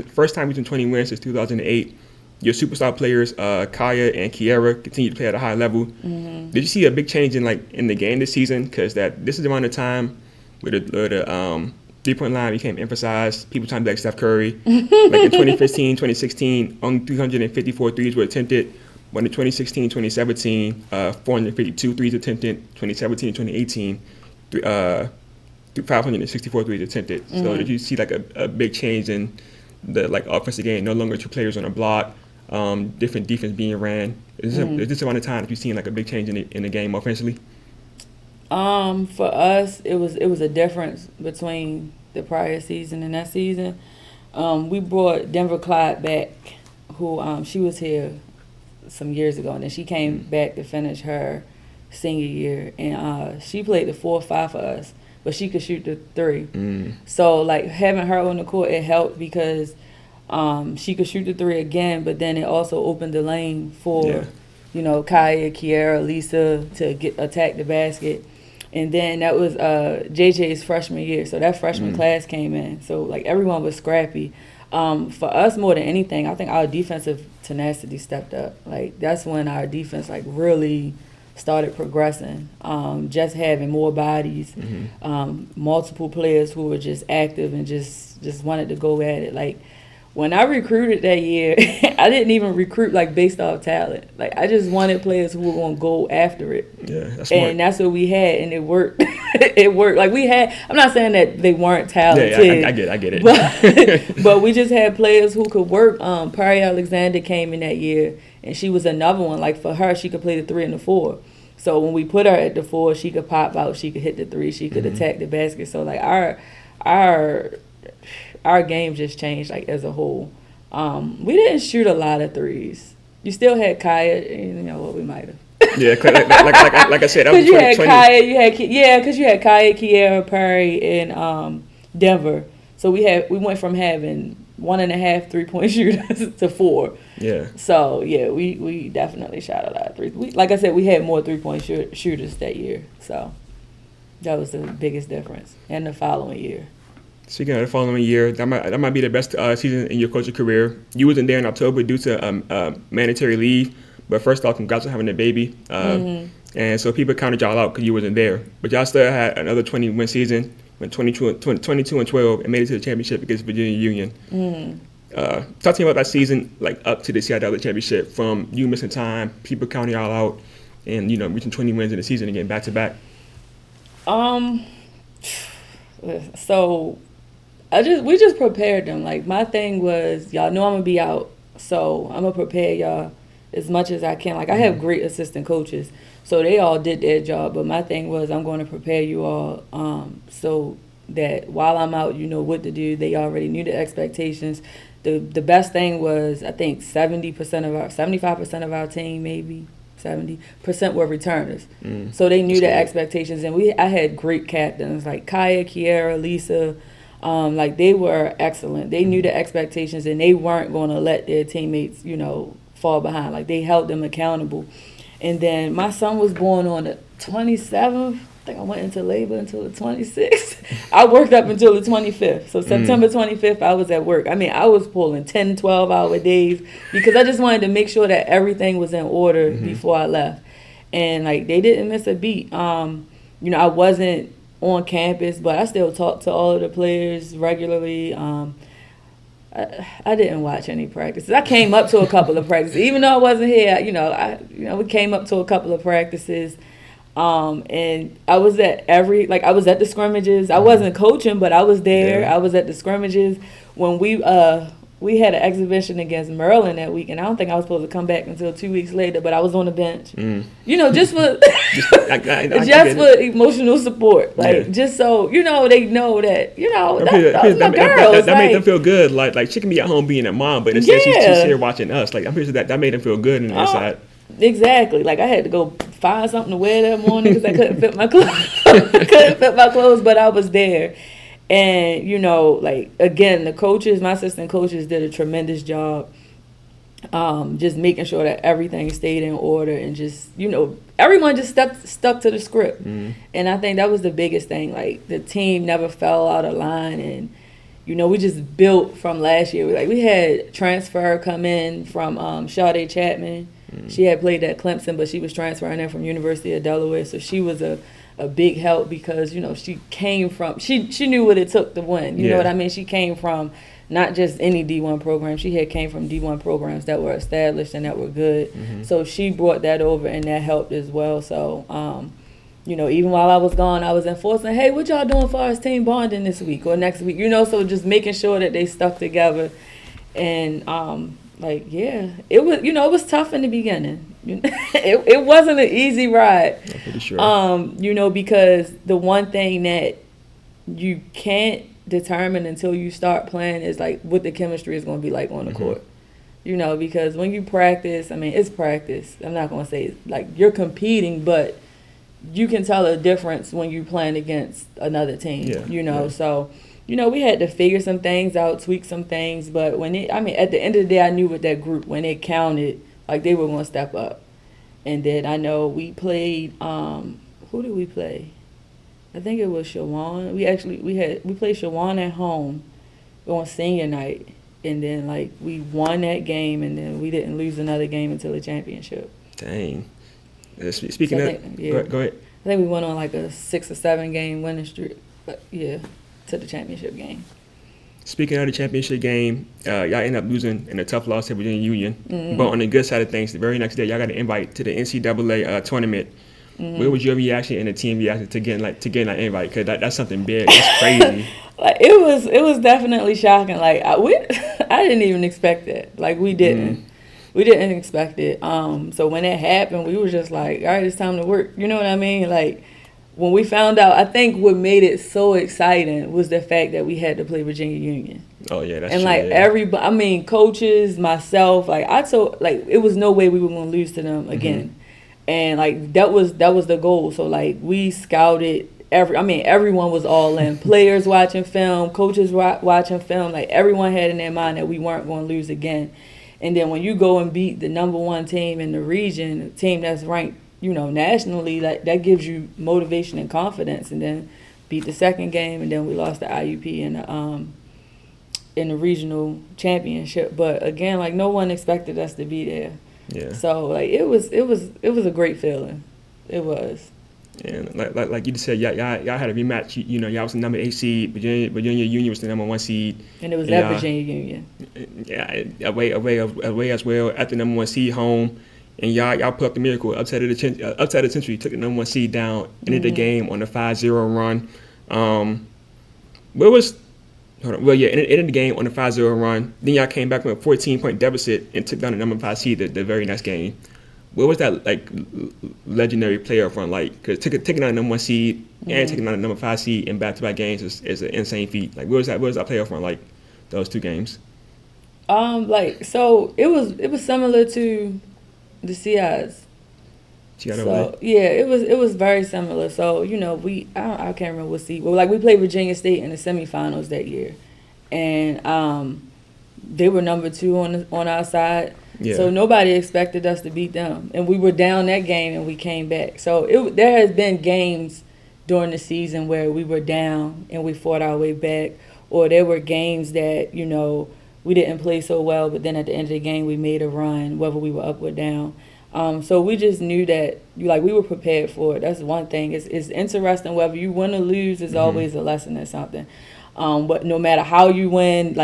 reaching 20 wins since 2008. Your superstar players, Kaya and Kiera, continue to play at a high level. Did you see a big change in the game this season? Because this is around the time where the 3-point line became emphasized. People trying to be like Steph Curry. Like in 2015, 2016, only 354 threes were attempted. When in 2016, 2017, 452 threes attempted. 2017, 2018, 564 threes attempted. So did you see like a big change in the like offensive game? No longer 2 players on a block. Different defense being ran. Is this around the time that you've seen like a big change in the game offensively? For us, it was a difference between the prior season and that season. We brought Denver Clyde back, who she was here some years ago, and then she came back to finish her senior year, and she played the 4-5 for us, but she could shoot the 3. So like having her on the court, it helped because she could shoot the 3 again, but then it also opened the lane for you know, Kaya, Kiera, Lisa to attack the basket. And then that was JJ's freshman year. So that freshman class came in. So, like, everyone was scrappy. For us, more than anything, I think our defensive tenacity stepped up. Like, that's when our defense, like, really started progressing. Just having more bodies, multiple players who were just active and just wanted to go at it. Like, when I recruited that year, I didn't even recruit like based off talent. Like I just wanted players who were gonna go after it. Yeah, that's smart. And that's what we had, and it worked. It worked. Like we had. I'm not saying that they weren't talented. Yeah, I get it. But we just had players who could work. Perry Alexander came in that year, and she was another one. Like for her, she could play the 3 and the 4. So when we put her at the 4, she could pop out. She could hit the 3. She could attack the basket. So like our game just changed like as a whole. We didn't shoot a lot of 3s. You still had Kaya, you know what, we might have. Yeah, like I said, that was you had Kaya, because you had Kaya, Kiera, Perry, and Denver. So we went from having 1.5 3-point shooters to 4. Yeah. So yeah, we definitely shot a lot of 3s. Like I said, we had more 3-point shooters that year. So that was the biggest difference. And the following year. Speaking of the following year, that might be the best season in your coaching career. You wasn't there in October due to mandatory leave, but first off, congrats on having a baby. And so people counted y'all out because you wasn't there. But y'all still had another 20-win season, went 22 and 12, and made it to the championship against Virginia Union. Talk to me about that season, like up to the CIAA championship, from you missing time, people counting y'all out, and you know reaching 20 wins in the season again back to back. So we just prepared them. Like my thing was, y'all know I'm gonna be out, so I'm gonna prepare y'all as much as I can. Like I have great assistant coaches, so they all did their job. But my thing was, I'm going to prepare you all, so that while I'm out, you know what to do. They already knew the expectations. The best thing was, I think 75% of our team, maybe 70% were returners. So they knew the expectations, and I had great captains like Kaya, Kiera, Lisa. Like, they were excellent. They knew the expectations, and they weren't going to let their teammates, fall behind. Like, they held them accountable. And then my son was born on the 27th. I think I went into labor until the 26th. I worked up until the 25th. So September 25th, I was at work. I mean, I was pulling 10, 12-hour days because I just wanted to make sure that everything was in order before I left. And, like, they didn't miss a beat. I wasn't on campus, but I still talked to all of the players regularly. I didn't watch any practices. I came up to a couple of practices. Even though I wasn't here, we came up to a couple of practices. And I was at I was at the scrimmages. I wasn't coaching, but I was there. Yeah. I was at the scrimmages when we had an exhibition against Maryland that week, and I don't think I was supposed to come back until 2 weeks later, but I was on the bench. Just for just for emotional support, just so they know that those are my girls. That made them feel good. Like she can be at home being a mom, but instead she's here watching us. Like, I'm pretty sure that made them feel good on the inside. Exactly. Like, I had to go find something to wear that morning because I couldn't fit my clothes. But I was there. And, again, the coaches, my assistant coaches did a tremendous job just making sure that everything stayed in order and just, everyone just stuck to the script. And I think that was the biggest thing. Like, the team never fell out of line, and, we just built from last year. We had transfer come in from Shadae Chapman. She had played at Clemson, but she was transferring in from University of Delaware, so she was a big help because, she came from, she knew what it took to win. You know what I mean? She came from not just any D1 program. She came from D1 programs that were established and that were good. So she brought that over, and that helped as well. So, even while I was gone, I was enforcing, hey, what y'all doing for our team bonding this week or next week? So just making sure that they stuck together. And, it was, it was tough in the beginning. It wasn't an easy ride. I'm pretty sure. Because the one thing that you can't determine until you start playing is, like, what the chemistry is going to be like on the court. Because when you practice, I mean, it's practice. I'm not going to say, like, you're competing, but you can tell a difference when you're playing against another team, So, we had to figure some things out, tweak some things, but at the end of the day, I knew with that group, when it counted, like, they were going to step up. And then I know we played, who did we play? I think it was Shawan. We played Shawan at home on senior night, and then, like, we won that game, and then we didn't lose another game until the championship. Dang. Speaking go ahead. I think we went on, like, a 6 or 7 game winning streak, to the championship game. Speaking of the championship game, y'all ended up losing in a tough loss to Virginia Union. But on the good side of things, the very next day, y'all got an invite to the NCAA tournament. What was your reaction and the team reaction to getting that invite? Because that's something big. That's crazy. Like, it was definitely shocking. Like, I didn't even expect that. Like, we didn't. We didn't expect it. So when it happened, we were just like, all right, it's time to work. You know what I mean? Like, when we found out, I think what made it so exciting was the fact that we had to play Virginia Union. Oh, yeah, that's and true. And, like, everybody, I mean, coaches, myself, like, I told, like, it was no way we were going to lose to them again. And, like, that was the goal. So, like, we scouted everyone was all in. Players watching film, coaches watching film. Like, everyone had in their mind that we weren't going to lose again. And then when you go and beat the number one team in the region, a team that's ranked, nationally, like, that gives you motivation and confidence. And then beat the second game, and then we lost the IUP in the regional championship. But again, like, no one expected us to be there. Yeah. So, like, it was a great feeling. It was. And like you just said, y'all had a rematch. Y'all was the number 8 seed. Virginia Union was the number 1 seed. And it was at Virginia Union. Yeah, away as well at the number 1 seed home. And y'all put up the miracle, upset of the century, took the number 1 seed down, ended the game on a 5-0 run. Ended the game on a 5-0 run. Then y'all came back with a 14-point deficit and took down the number 5 seed the very next game. What was that, like, legendary playoff run like? Because taking down the number 1 seed and taking down the number 5 seed in back-to-back games is an insane feat. Like, what was that playoff run like? Those 2 games. So it was similar to the CIs. CIAA. yeah, it was very similar. So I can't remember what seed. Well, like we played Virginia State in the semifinals that year, and they were number 2 on our side. Yeah. So nobody expected us to beat them, and we were down that game and we came back. So there has been games during the season where we were down and we fought our way back, or there were games that we didn't play so well, but then at the end of the game we made a run, whether we were up or down. So we just knew that we were prepared for it. That's one thing. It's interesting whether you win or lose. Is always a lesson in something. But no matter how you win,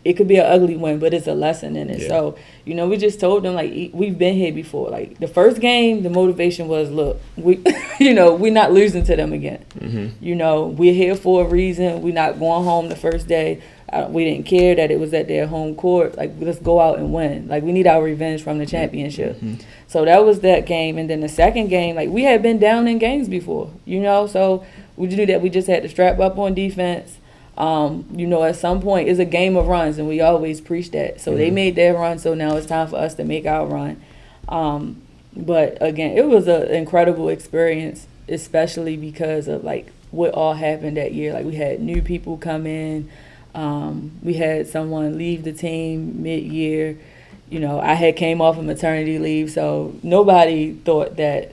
it could be an ugly win, but it's a lesson in it. Yeah. So, we just told them, we've been here before. The first game, the motivation was, look, we're not losing to them again. Mm-hmm. We're here for a reason. We're not going home the first day. We didn't care that it was at their home court. Let's go out and win. We need our revenge from the championship. Mm-hmm. So that was that game. And then the second game, we had been down in games before, so we knew that we just had to strap up on defense. At some point it's a game of runs, and we always preach that. So they made their run, so now it's time for us to make our run. But again, it was an incredible experience, especially because of what all happened that year. We had new people come in. We had someone leave the team mid-year. I had came off of maternity leave, so nobody thought that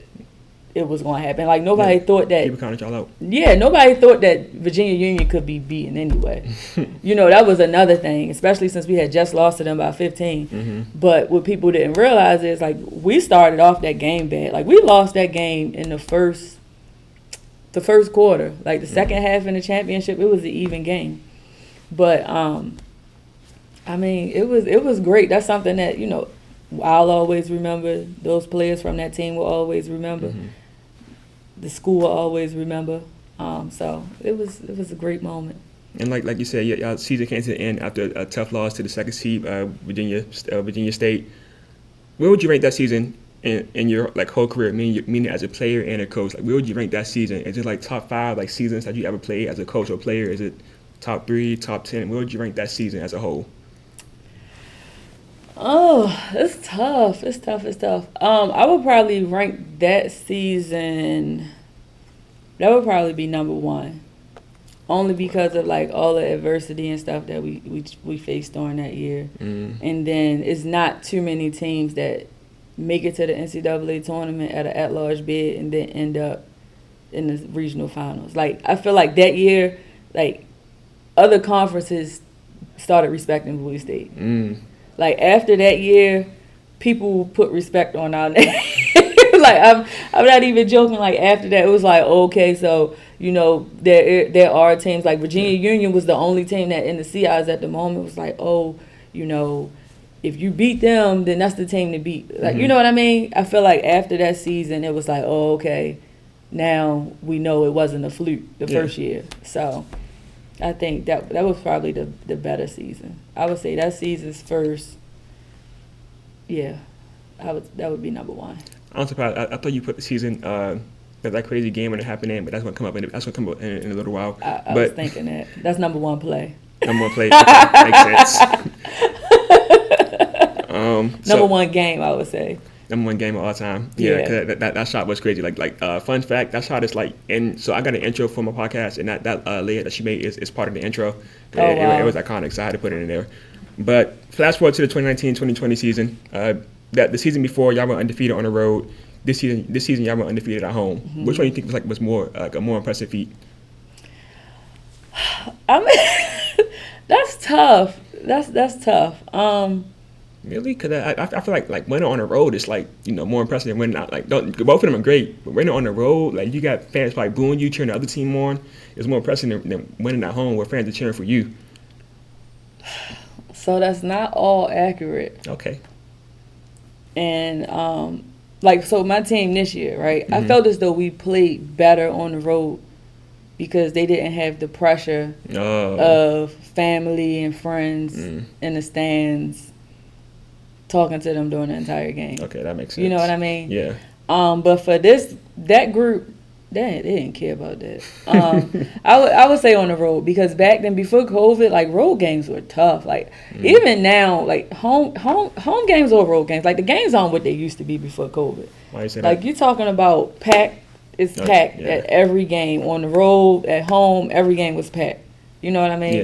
it was going to happen. Nobody thought that. People counted y'all out. Yeah, nobody thought that Virginia Union could be beaten anyway. That was another thing, especially since we had just lost to them by 15. Mm-hmm. But what people didn't realize is we started off that game bad. We lost that game in the first quarter. The second half in the championship, it was an even game. But it was great. That's something that I'll always remember. Those players from that team will always remember. Mm-hmm. The school will always remember. So it was a great moment. And like you said, y'all season came to the end after a tough loss to the second seed, Virginia State. Where would you rank that season in your whole career, meaning as a player and a coach? Where would you rank that season? Is it top 5 seasons that you ever played as a coach or player? Is it top 3, top 10? Where would you rank that season as a whole? Oh, it's tough. It's tough. I would probably rank that season. That would probably be number 1, only because of all the adversity and stuff that we faced during that year. Mm. And then it's not too many teams that make it to the NCAA tournament at an at-large bid and then end up in the regional finals. I feel that year, other conferences started respecting Bowie State. Mm. After that year, people put respect on our name. I'm not even joking. After that, it was okay, so there are teams Virginia Union was the only team that in the CIs at the moment was if you beat them, then that's the team to beat. You know what I mean? I feel after that season, it was okay, now we know it wasn't a fluke the first year. So I think that was probably the better season. I would say that season's first. Yeah, that would be number 1. I'm surprised. I thought you put the season that crazy game when it happened in, but that's gonna come up in a little while. I was thinking that's number 1 play. Number 1 play. Okay, makes sense. Number 1 game, I would say. Number 1 game of all time. Yeah, cause that shot was crazy. Fun fact, that shot is and so I got an intro for my podcast, and that layup that she made is part of the intro. Wow. It was iconic, so I had to put it in there. But flash forward to the 2019-2020 season. The season before, y'all were undefeated on the road. This season y'all were undefeated at home. Mm-hmm. Which one do you think was more a more impressive feat? That's tough. That's tough. Really? Because I feel like winning on the road is more impressive than winning out. Both of them are great, but winning on the road, you got fans booing you, cheering the other team on, is more impressive than winning at home where fans are cheering for you. So that's not all accurate. Okay. And so my team this year, right? Mm-hmm. I felt as though we played better on the road because they didn't have the pressure of family and friends in the stands talking to them during the entire game. Okay, that makes sense. You know what I mean? Yeah. But for that group, they didn't care about that. I would say on the road, because back then, before COVID, road games were tough. Even now, home games or road games, the games aren't what they used to be before COVID. Why you say Like, that? you talking about packed. It's packed at every game. On the road, at home, every game was packed. You know what I mean?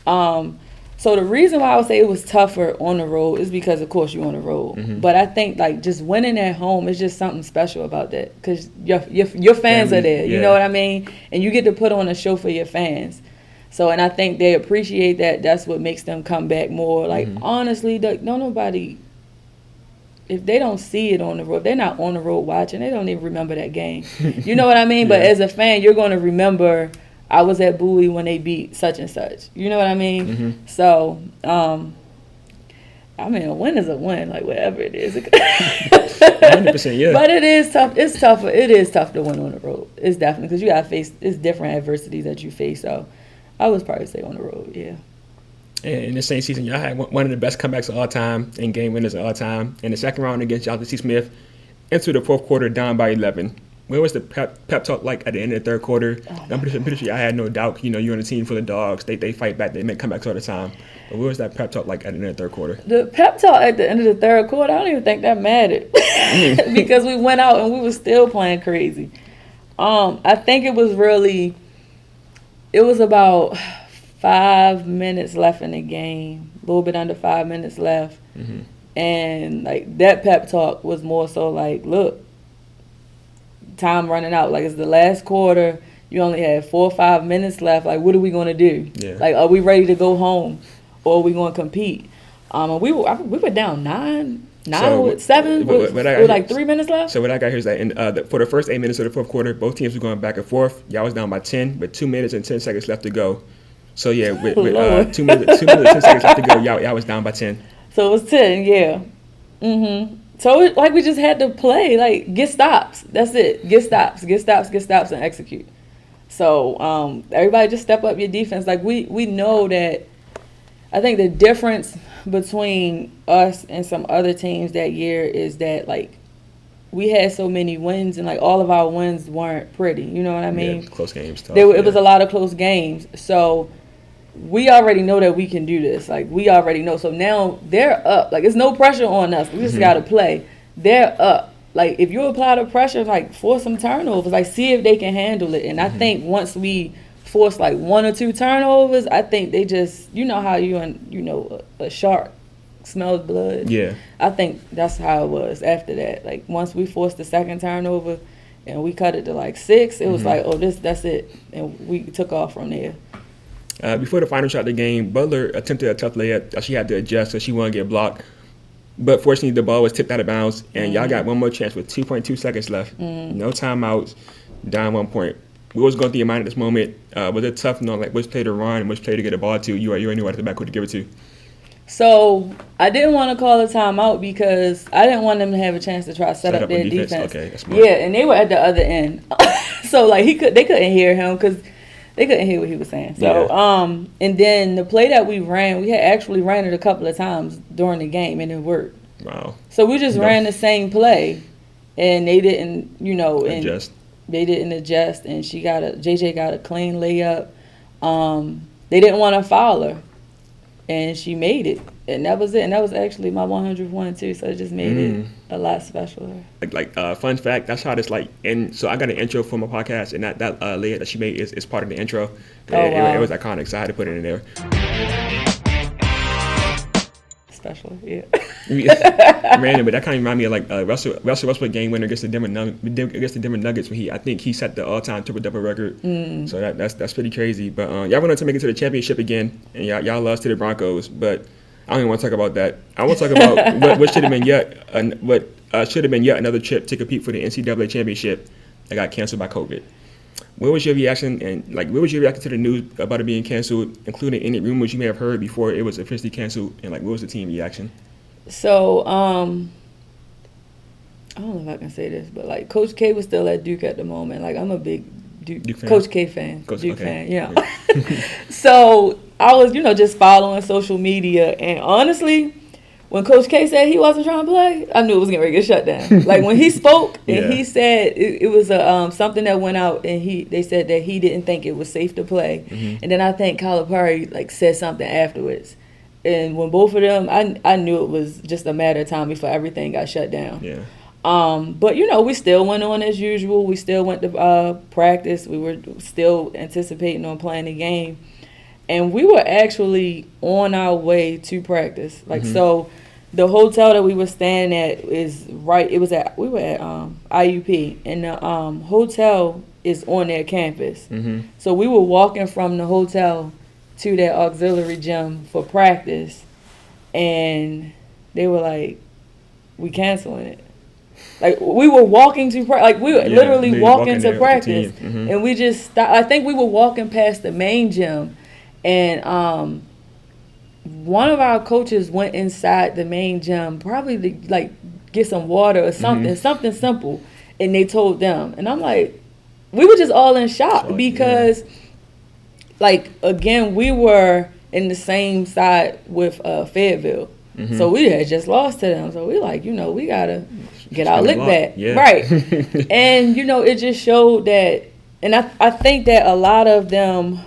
Yeah. So the reason why I would say it was tougher on the road is because, of course, you're on the road. Mm-hmm. But I think, like, just winning at home is just something special about that, because your fans are there. You know what I mean? And you get to put on a show for your fans. So, and I think they appreciate that. That's what makes them come back more. Like, honestly, don't nobody, if they don't see it on the road, they're not on the road watching, they don't even remember that game. You know what I mean? But as a fan, you're going to remember, I was at Bowie when they beat such and such. You know what I mean? Mm-hmm. So, I mean, a win is a win, like, whatever it is. 100%, yeah. But it is tough. It's tough. It is tough to win on the road. It's definitely, because you got to face, it's different adversities that you face. So, I would probably say on the road, yeah. And in the same season, y'all had one of the best comebacks of all time and game winners of all time. In the second round against Jonathan C. Smith, into the fourth quarter down by 11. What was the pep talk like at the end of the third quarter? I'm pretty sure I had no doubt. You know, you're on a team full of dogs. They fight back. They make comebacks all the time. But what was that pep talk like at the end of the third quarter? The pep talk at the end of the third quarter, I don't even think that mattered because we went out and we were still playing crazy. I think it was about 5 minutes left in the game, a little bit under 5 minutes left. Mm-hmm. And, like, that pep talk was more so like, look, time running out. Like, it's the last quarter. You only have 4 or 5 minutes left. Like, what are we going to do? Yeah. Like, are we ready to go home, or are we going to compete? And we were down 7 with like 3 minutes left. So what I got here is that for the first 8 minutes of the fourth quarter, both teams were going back and forth. Y'all was down by 10, with 2 minutes and 10 seconds left to go. So yeah, with 2 minutes and 10 seconds left to go, y'all was down by 10. So it was 10, yeah. So we just had to play, like, get stops. That's it. Get stops, and execute. So everybody just step up your defense. Like, we know that. I think the difference between us and some other teams that year is that, like, we had so many wins, and, like, all of our wins weren't pretty. You know what I mean? Yeah, close games. Tough, It was a lot of close games. So we already know that we can do this. Like, we already know. So now they're up. Like, it's no pressure on us. We just got to play. They're up. Like, if you apply the pressure, like, force some turnovers. Like, see if they can handle it. And I think once we force, like, 1 or 2 turnovers, I think they just, you know how a shark smells blood? Yeah. I think that's how it was after that. Like, once we forced the second turnover and we cut it to, like, 6, it was like, oh, that's it. And we took off from there. Before the final shot of the game, Butler attempted a tough layup. She had to adjust, so she wouldn't get blocked. But fortunately, the ball was tipped out of bounds, and y'all got one more chance with 2.2 seconds left. No timeouts, down 1 point. What was going through your mind at this moment? Was it tough knowing, like, which play to run and which play to get the ball to? You knew right at the back who to give it to. So I didn't want to call a timeout because I didn't want them to have a chance to try to set up their defense. Okay, that's smart. Yeah, and they were at the other end, so, like, they couldn't hear him because they couldn't hear what he was saying. So and then the play that we had actually ran it a couple of times during the game, and it worked. Wow. So we just ran the same play, and they didn't, adjust. They didn't adjust, and JJ got a clean layup. They didn't want to foul her, and she made it, and that was it. And that was actually my 100th one too, so it just made it a lot specialer. Fun fact, that's how this, like, and so I got an intro for my podcast, and that layup that she made is part of the intro. Wow. It was iconic, so I had to put it in there. Special, yeah. Random, but that kind of remind me of, like, Russell Westbrook game winner against the Denver Nuggets when I think he set the all-time triple-double record. So that's pretty crazy. But y'all went on to make it to the championship again, and y'all lost to the Broncos. But I don't even want to talk about that. I want to talk about what should have been yet another trip to compete for the NCAA championship that got canceled by COVID. What was your reaction, to the news about it being canceled, including any rumors you may have heard before it was officially canceled, and, like, what was the team reaction? So, I don't know if I can say this, but, like, Coach K was still at Duke at the moment. Like, I'm a big Duke fan. Coach K fan. Duke fan, yeah. So I was, just following social media, and honestly, when Coach K said he wasn't trying to play, I knew it was getting ready to get shut down. Like, when he spoke and he said it was something that went out, and they said that he didn't think it was safe to play. And then I think Calipari, like, said something afterwards. And when both of them, I knew it was just a matter of time before everything got shut down. Yeah. But, we still went on as usual. We still went to practice. We were still anticipating on playing the game. And we were actually on our way to practice. So the hotel that we were staying at we were at IUP. And the hotel is on their campus. So we were walking from the hotel to that auxiliary gym for practice. And they were like, we canceling it. We were walking to practice. We were literally walking to practice. And we just stopped. I think we were walking past the main gym. And one of our coaches went inside the main gym, probably to get some water or something, something simple. And they told them. And I'm like, we were just all in shock because, again, we were in the same side with Fayetteville. So we had just lost to them. So we we got to get our lick back. Yeah. Right. And, it just showed that, and I think that a lot of them,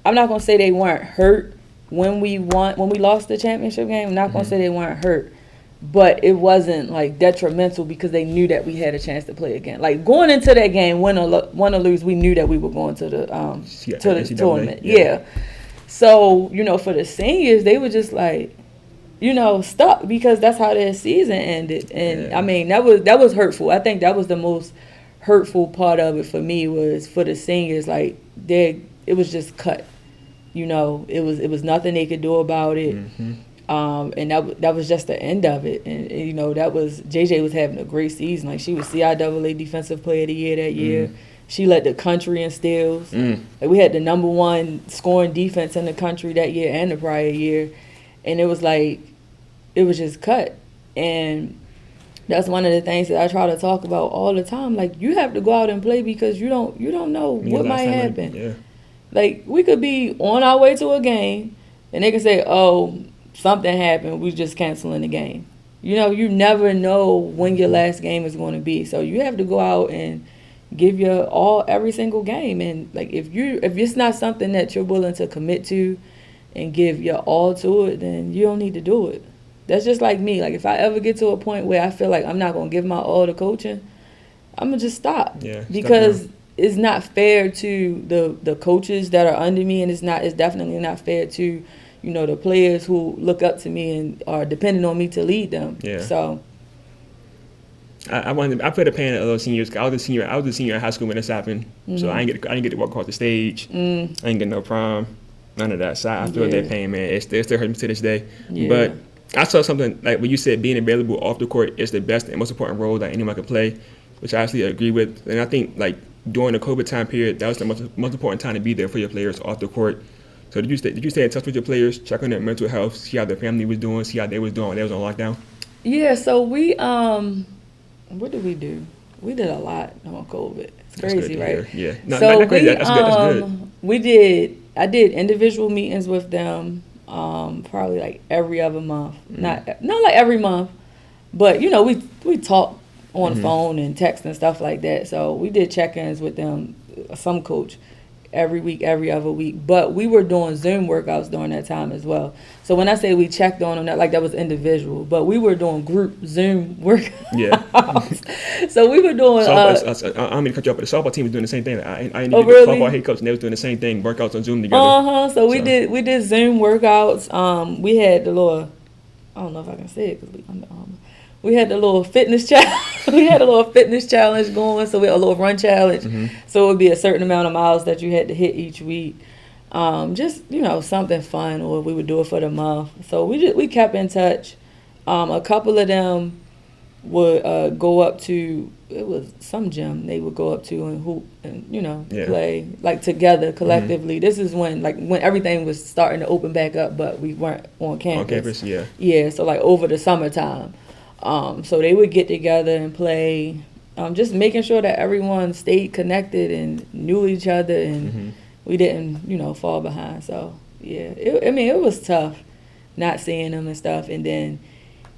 I'm not going to say they weren't hurt when we lost the championship game. I'm not going to say they weren't hurt, but it wasn't detrimental because they knew that we had a chance to play again. Going into that game, win or lose, we knew that we were going to the tournament. Yeah. So, for the seniors, they were just stuck because that's how their season ended. And I mean, that was hurtful. I think that was the most hurtful part of it for me was for the seniors. It was just cut. It was nothing they could do about it. And that was just the end of it. And that was JJ was having a great season. She was CIAA Defensive Player of the Year that year. She led the country in steals. We had the number one scoring defense in the country that year and the prior year. And it was just cut. And that's one of the things that I try to talk about all the time. You have to go out and play because you don't know what might happen. We could be on our way to a game and they can say, oh, something happened, we just canceling the game. You never know when your last game is going to be. So you have to go out and give your all every single game. And if it's not something that you're willing to commit to and give your all to it, then you don't need to do it. That's just like me. If I ever get to a point where I feel like I'm not going to give my all to coaching, I'm going to just stop. Because it's not fair to the coaches that are under me, and it's definitely not fair to, the players who look up to me and are depending on me to lead them. So I played a pain at other seniors. I was a senior in high school when this happened. So I didn't get to walk across the stage. I didn't get no prom. None of that. So I feel that pain, man. It still hurts me to this day. But I saw something when you said being available off the court is the best and most important role that anyone can play, which I actually agree with. And I think during the COVID time period, that was the most important time to be there for your players off the court. So did you stay in touch with your players, check on their mental health, see how their family was doing, see how they was doing when they was on lockdown? Yeah. So we what did we do? We did a lot on COVID. It's crazy, right? Yeah. No, so not crazy. That's good. I did individual meetings with them, probably every other month. Not every month, but we talk on the phone and text and stuff like that. So we did check-ins with them, some coach, every week, every other week. But we were doing Zoom workouts during that time as well. So when I say we checked on them, that was individual, but we were doing group Zoom workouts. Yeah. So we were doing. I don't mean to cut you off, but the softball team was doing the same thing. I ended up the softball head coach, and they was doing the same thing, workouts on Zoom together. So we did Zoom workouts. We had the little. I don't know if I can say it because we had the little fitness challenge. We had a little fitness challenge going, so we had a little run challenge. So it would be a certain amount of miles that you had to hit each week. Just something fun, or we would do it for the month. So we kept in touch. A couple of them would go up to, it was some gym they would go up to and hoop and play together collectively. This is when everything was starting to open back up, but we weren't on campus. Yeah. So over the summertime. So they would get together and play, just making sure that everyone stayed connected and knew each other, and we didn't, fall behind. So, yeah, it was tough not seeing them and stuff. And then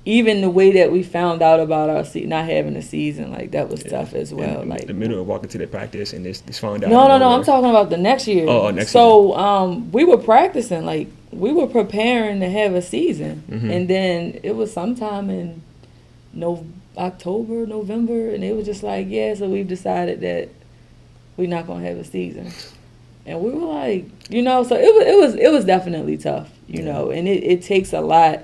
even the way that we found out about our not having a season, that was tough as well. The middle of walking to the practice and this found out. No, I'm talking about the next year. Next year. So, we were practicing, we were preparing to have a season. And then it was sometime in October, November, and it was just like, yeah, so we've decided that we're not gonna have a season. And we were like, so it was definitely tough, you know, and it takes a lot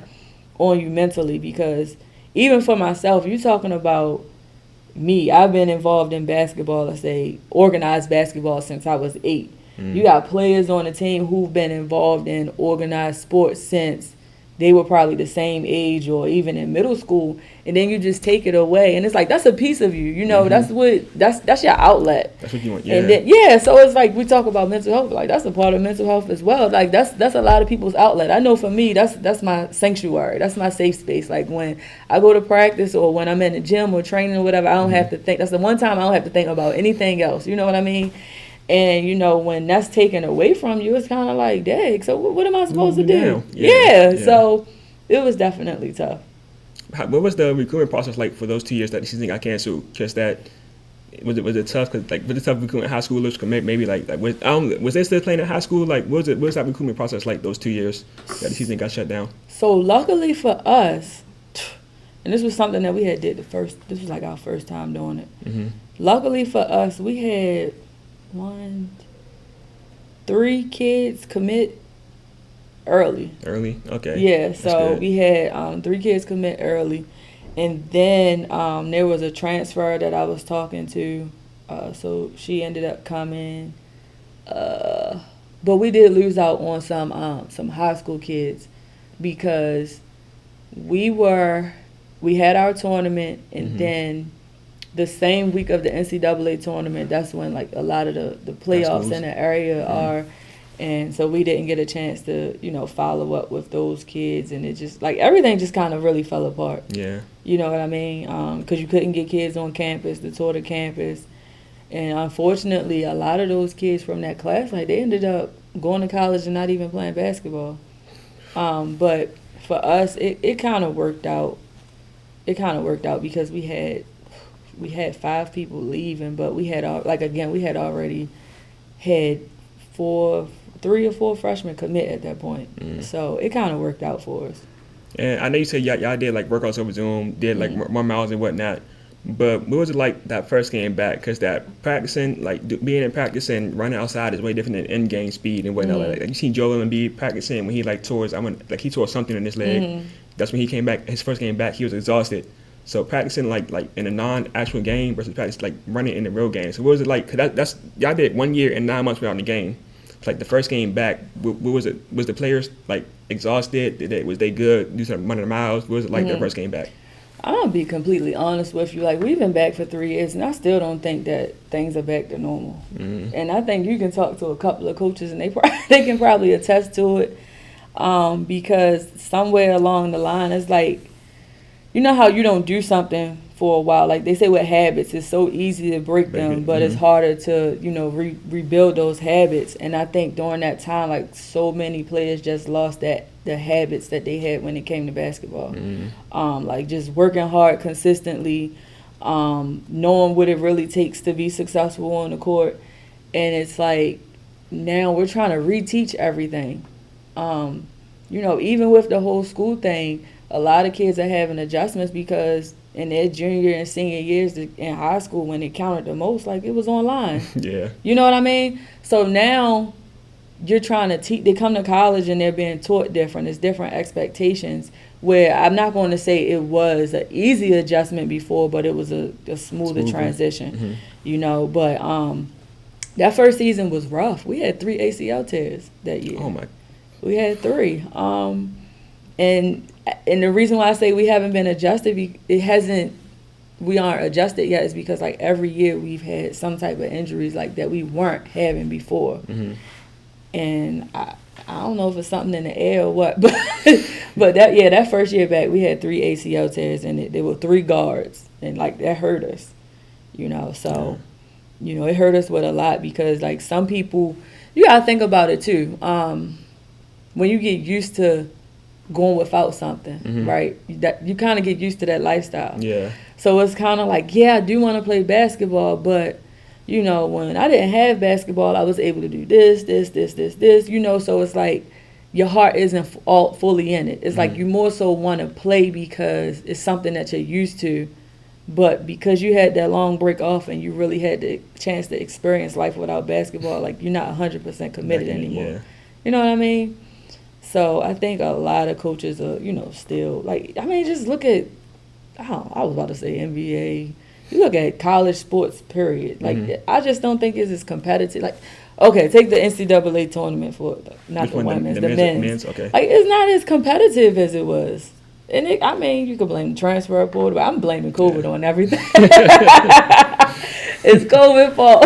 on you mentally, because even for myself, you're talking about me. I've been involved in basketball, let's say organized basketball, since I was 8. You got players on the team who've been involved in organized sports since they were probably the same age or even in middle school, and then you just take it away, and it's like, that's a piece of you, that's your outlet. That's what you want, yeah. And then, so it's like, we talk about mental health, like that's a part of mental health as well. Like that's a lot of people's outlet. I know for me, that's my sanctuary, that's my safe space. Like when I go to practice or when I'm in the gym or training or whatever, I don't have to think. That's the one time I don't have to think about anything else. You know what I mean? And, when that's taken away from you, it's kind of like, dang, so what am I supposed to do? Yeah. So it was definitely tough. What was the recruitment process like for those 2 years that the season got canceled? Just that, was it tough? Cause was it tough recruiting high schoolers? Maybe was they still playing in high school? Like, what was that recruitment process like those 2 years that the season got shut down? So luckily for us, and this was something that we had did this was like our first time doing it. Mm-hmm. Luckily for us, we had 3 kids commit early. Early? Okay. Yeah, so we had 3 kids commit early. And then there was a transfer that I was talking to. So she ended up coming. But we did lose out on some high school kids, because we had our tournament, and then the same week of the NCAA tournament, that's when like a lot of the playoffs in the area are. And so we didn't get a chance to, follow up with those kids. And it just, like, everything just kind of really fell apart. Yeah. You know what I mean? Because you couldn't get kids on campus to tour the campus. And unfortunately, a lot of those kids from that class, like, they ended up going to college and not even playing basketball. But for us, it kind of worked out. It kind of worked out because we had 5 people leaving, but we had already had 3 or 4 freshmen commit at that point. So it kind of worked out for us. And I know you said y'all did like workouts over Zoom, did like more miles and whatnot. But what was it like that first game back? Because that practicing, like being in practice and running outside is way different than in-game speed and whatnot. Like you seen Joel Embiid practicing when he he tore something in his leg. That's when he came back. His first game back, he was exhausted. So practicing like in a non-actual game versus practice like running in the real game. So what was it like? Cause that's y'all did 1 year and 9 months without the game. Like the first game back, what was it? Was the players like exhausted? Was they good? Do some running miles? What was it like their first game back? I'm gonna be completely honest with you. Like, we've been back for 3 years, and I still don't think that things are back to normal. And I think you can talk to a couple of coaches, and they can probably attest to it, because somewhere along the line, it's like, you know how you don't do something for a while. Like they say with habits, it's so easy to break them, but it's harder to, rebuild those habits. And I think during that time, like, so many players just lost the habits that they had when it came to basketball. Like just working hard consistently, knowing what it really takes to be successful on the court. And it's like, now we're trying to reteach everything. Even with the whole school thing, a lot of kids are having adjustments because in their junior and senior years in high school, when it counted the most, like, it was online. Yeah. You know what I mean? So now you're trying to teach. They come to college and they're being taught different. It's different expectations, where I'm not going to say it was an easy adjustment before, but it was a smoother transition, But that first season was rough. We had 3 ACL tears that year. Oh, my. We had 3. And the reason why I say we haven't been adjusted, we aren't adjusted yet, is because, like, every year we've had some type of injuries like that we weren't having before. And I don't know if it's something in the air or what, but that first year back, we had 3 ACL tears, and there were 3 guards, and like that hurt us, So, it hurt us with a lot, because like some people, you gotta think about it too. When you get used to going without something, right? That you kind of get used to that lifestyle. Yeah. So it's kind of like, I do want to play basketball, but when I didn't have basketball, I was able to do this. So it's like your heart isn't all fully in it. It's like you more so want to play because it's something that you're used to, But because you had that long break off and you really had the chance to experience life without basketball, like you're not 100% committed anymore. Yeah. You know what I mean? So I think a lot of coaches are, still like, I mean, just look at, I was about to say NBA. You look at college sports, period. Like, I just don't think it's as competitive. Like, okay, take the NCAA tournament for, not the women's, the men's. Okay. Like, it's not as competitive as it was. And I mean, you could blame the transfer portal, but I'm blaming COVID on everything. It's COVID fault.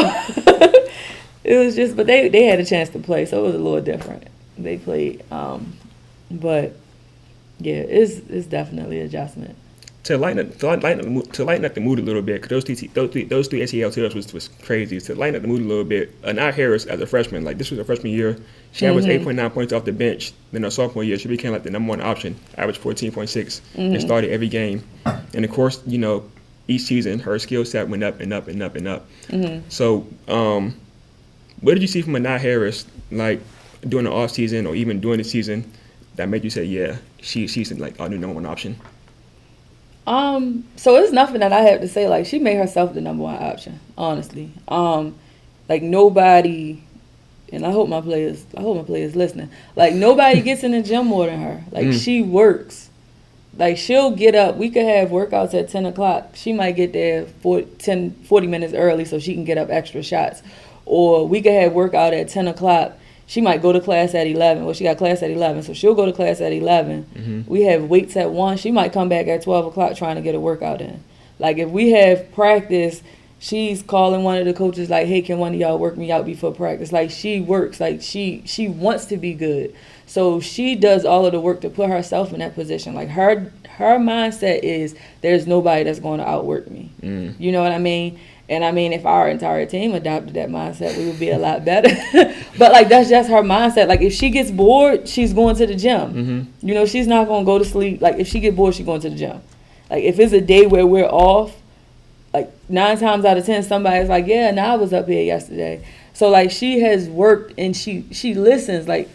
It was just, but they had a chance to play, so it was a little different. They played, but yeah, it's definitely an adjustment. To lighten up the mood a little bit, because those three ACL tears was crazy. To lighten up the mood a little bit, Anaya Harris as a freshman, like this was her freshman year, she averaged 8.9 points off the bench. Then her sophomore year, she became like the number one option, averaged 14.6, and started every game. And of course, each season her skill set went up and up and up and up. So, what did you see from Anaya Harris, like during the off season or even during the season, that made you say, yeah, she's like our new number one option? So it's nothing that I have to say. Like, she made herself the number one option, honestly. Like nobody, and I hope my players listening. Like nobody gets in the gym more than her. Like she works. Like she'll get up. We could have workouts at 10 o'clock. She might get there 40 minutes early so she can get up extra shots. Or we could have workout at 10 o'clock. She might go to class at 11. Well, she got class at 11, so she'll go to class at 11. We have weights at 1. She might come back at 12 o'clock trying to get a workout in. Like, if we have practice, she's calling one of the coaches like, hey, can one of y'all work me out before practice? Like, she works. Like, she wants to be good. So she does all of the work to put herself in that position. Like, her mindset is there's nobody that's going to outwork me. You know what I mean? And I mean, if our entire team adopted that mindset, we would be a lot better. But like, that's just her mindset. Like, if she gets bored, she's going to the gym. She's not going to go to sleep. Like, if she gets bored, she's going to the gym. Like, if it's a day where we're off, like 9 times out of 10, somebody's like, yeah, I was up here yesterday. So like, she has worked and she listens. Like,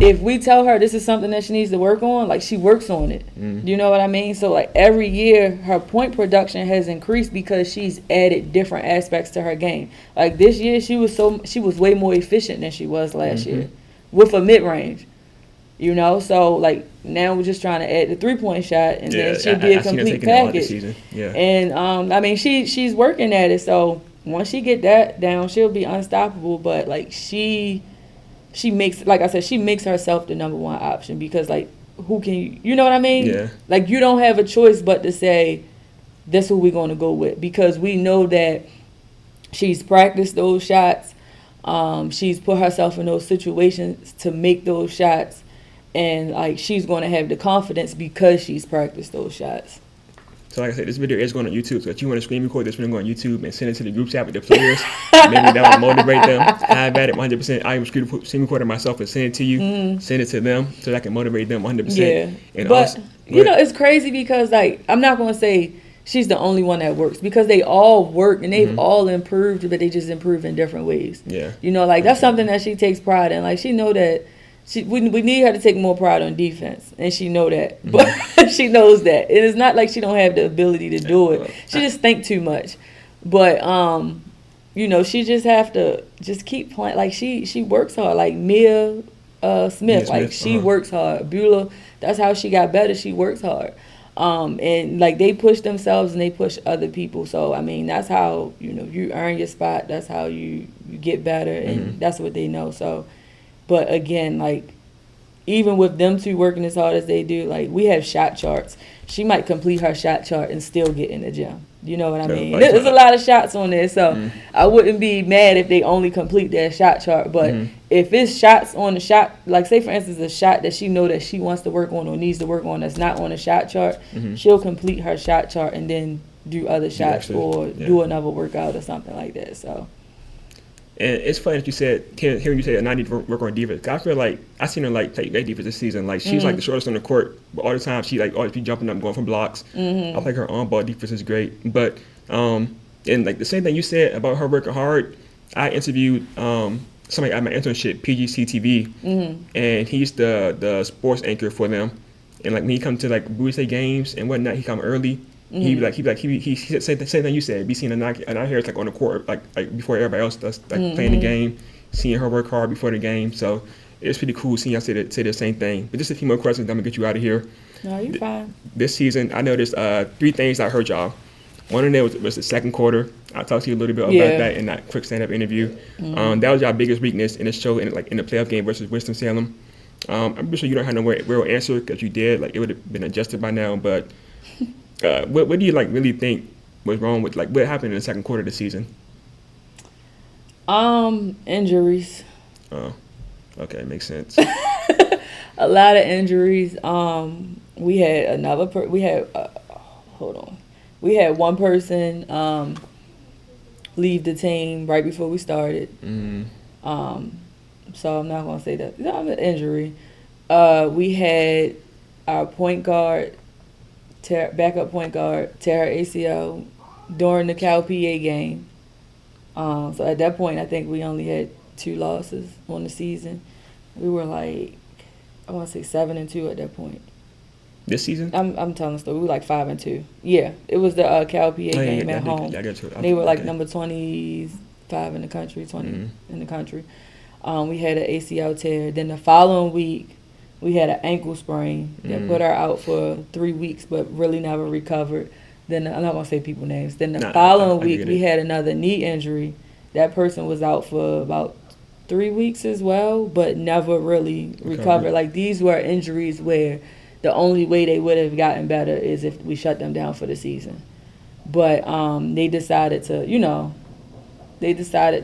if we tell her this is something that she needs to work on, like she works on it. You know what I mean? So like every year her point production has increased because she's added different aspects to her game. Like this year she was way more efficient than she was last year with a mid-range. So like now we're just trying to add the 3-point shot and then she'll be a complete package. And I mean she's working at it. So once she get that down, she'll be unstoppable. But like she makes, like I said, she makes herself the number one option because, like, who can you know what I mean? Yeah. Like, you don't have a choice but to say, that's who we're going to go with because we know that she's practiced those shots. She's put herself in those situations to make those shots. And, like, she's going to have the confidence because she's practiced those shots. So like I said, this video is going on YouTube. So if you want to screen record this video, go on YouTube and send it to the group chat with the players. Maybe that will motivate them. I've had it 100%. I am screen recording myself and send it to you. Send it to them so that I can motivate them 100%. Yeah. And but, also, it's crazy because, like, I'm not going to say she's the only one that works because they all work and they've all improved, but they just improve in different ways. Yeah. Like, that's something that she takes pride in. Like, she know that. We need her to take more pride on defense, and she know that. But she knows that. It is not like she don't have the ability to do it. She just think too much. But, she just have to just keep playing. Like, she works hard. Like, Mia Smith, like, she works hard. Beulah, that's how she got better. She works hard. And, like, they push themselves and they push other people. So, I mean, that's how, you earn your spot. That's how you get better, and that's what they know. So, but again, like, even with them two working as hard as they do, like, we have shot charts. She might complete her shot chart and still get in the gym. You know what I mean? There's a lot of shots on there, so I wouldn't be mad if they only complete their shot chart. But if it's shots on the shot, like, say, for instance, a shot that she know that she wants to work on or needs to work on that's not on the shot chart, she'll complete her shot chart and then do other shots or do another workout or something like that, so. And it's funny that you said, hearing you say that I need to work on defense. I feel like I seen her like take that defense this season. Like she's like the shortest on the court, but all the time she like always be jumping up, going for blocks. I think her on-ball defense is great. But and like the same thing you said about her working hard, I interviewed somebody at my internship, PGC TV, and he's the sports anchor for them. And like when he comes to like Bowie State games and whatnot, he come early. He said the same thing you said. Be seeing Anaya Harris like on the court, like before everybody else that's like playing the game, seeing her work hard before the game. So it's pretty cool seeing y'all say the same thing. But just a few more questions, I'm gonna get you out of here. No, you're fine. This season, I noticed 3 things that hurt y'all. One of them was the second quarter. I'll talk to you a little bit about that in that quick stand-up interview. That was your biggest weakness in the show, in the playoff game versus Winston-Salem. I'm pretty sure you don't have no real answer because you did. Like, it would have been adjusted by now. But what do you really think was wrong with what happened in the second quarter of the season? Injuries. Oh, okay, makes sense. A lot of injuries. We had We had one person leave the team right before we started. So I'm not going to say that. No, an injury. We had our point guard, backup point guard, tear her ACL during the Cal PA game. So at that point, I think we only had 2 losses on the season. We were I want to say 7-2 at that point. This season? I'm telling the story. We were 5-2. Yeah, it was the Cal PA game at home. They were number 25 in the country, 20 in the country. We had an ACL tear. Then the following week, we had an ankle sprain that put her out for 3 weeks, but really never recovered. Then I'm not gonna say people names. Then the following week, we had another knee injury. That person was out for about 3 weeks as well, but never really recovered. These were injuries where the only way they would have gotten better is if we shut them down for the season. But they decided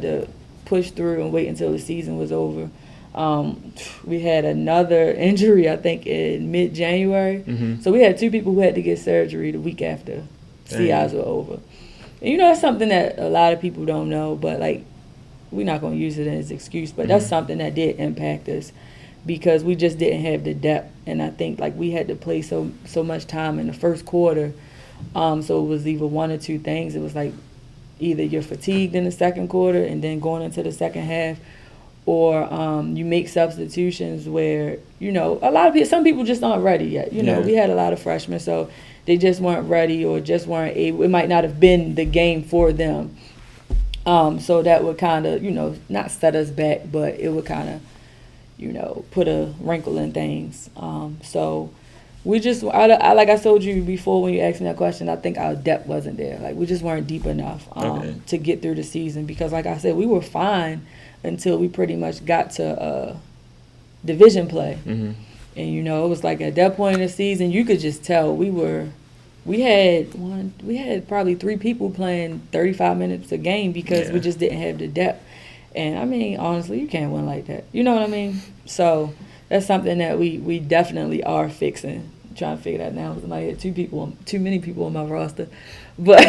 to push through and wait until the season was over. We had another injury, I think, in mid-January. So we had 2 people who had to get surgery the week after CIs were over. And that's something that a lot of people don't know, but we're not going to use it as an excuse, but that's something that did impact us because we just didn't have the depth. And I think we had to play so much time in the first quarter. So it was either one or 2 things. It was either you're fatigued in the second quarter and then going into the second half, or you make substitutions where, a lot of people, some people just aren't ready yet. We had a lot of freshmen, so they just weren't ready or just weren't able. It might not have been the game for them. So that would kind of, not set us back, but it would kind of, put a wrinkle in things. So we just, like I told you before when you asked me that question, I think our depth wasn't there. We just weren't deep enough to get through the season because, like I said, we were fine until we pretty much got to division play. And, it was at that point in the season, you could just tell we had probably 3 people playing 35 minutes a game because we just didn't have the depth. And, I mean, honestly, you can't win like that. You know what I mean? So that's something that we definitely are fixing. I'm trying to figure that now because I had too many people on my roster. But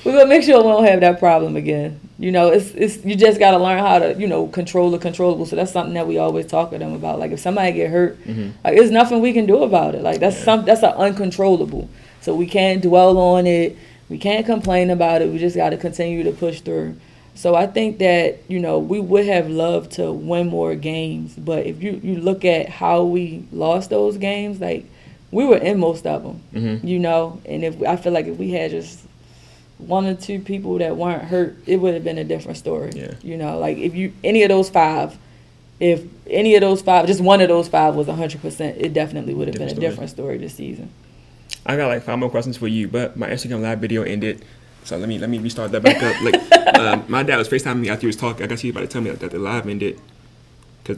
we're going to make sure we don't have that problem again. It's you just got to learn how to, control the controllable. So that's something that we always talk to them about. If somebody get hurt, there's nothing we can do about it. That's an uncontrollable. So we can't dwell on it. We can't complain about it. We just got to continue to push through. So I think that, we would have loved to win more games. But if you look at how we lost those games, we were in most of them, And I feel like if we had just 1 or 2 people that weren't hurt, it would have been a different story. Yeah. If any of those 5, just one of those 5 was 100%, it definitely would have been a different story this season. I got 5 more questions for you, but my Instagram live video ended. So let me restart that back up. My dad was FaceTiming me after he was talking. I guess he was about to tell me that the live ended. Because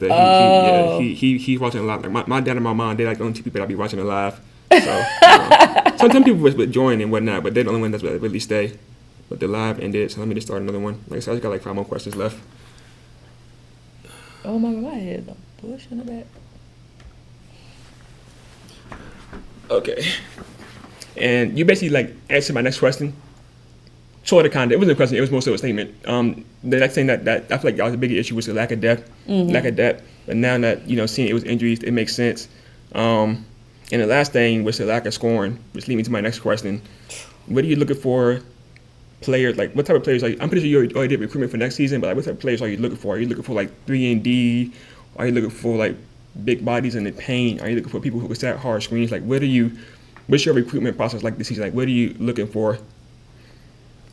he's watching a lot. My dad and my mom, they're the only 2 people that be watching it live. So some people would join and whatnot, but they're the only ones that really stay. But the live ended, so let me just start another one. I just got 5 more questions left. Oh my God, my head's a bush in the back. Okay. And you basically answered my next question. Sort of, kind of. It wasn't a question. It was more so a statement. The next thing that I feel like that was a big issue was the lack of depth. But now that seeing it was injuries, it makes sense. And the last thing was the lack of scoring, which leads me to my next question. What are you looking for? Players what type of players? I'm pretty sure you already did recruitment for next season, but what type of players are you looking for? Are you looking for 3-and-D? Are you looking for big bodies in the paint? Are you looking for people who can set hard screens? What are you What's your recruitment process like this season? Like, what are you looking for?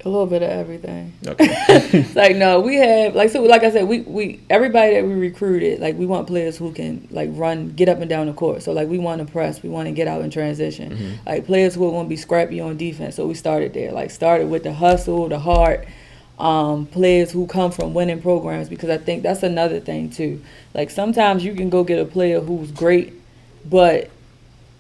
A little bit of everything. Okay. It's like, no, we have, like, so like I said, we everybody that we recruited, like, we want players who can, like, run, get up and down the court. So, like, we want to press, we want to get out in transition. Like, players who are going to be scrappy on defense. So we started there. Like, started with the hustle, the heart, players who come from winning programs, because I think that's another thing, too. Like, sometimes you can go get a player who's great, but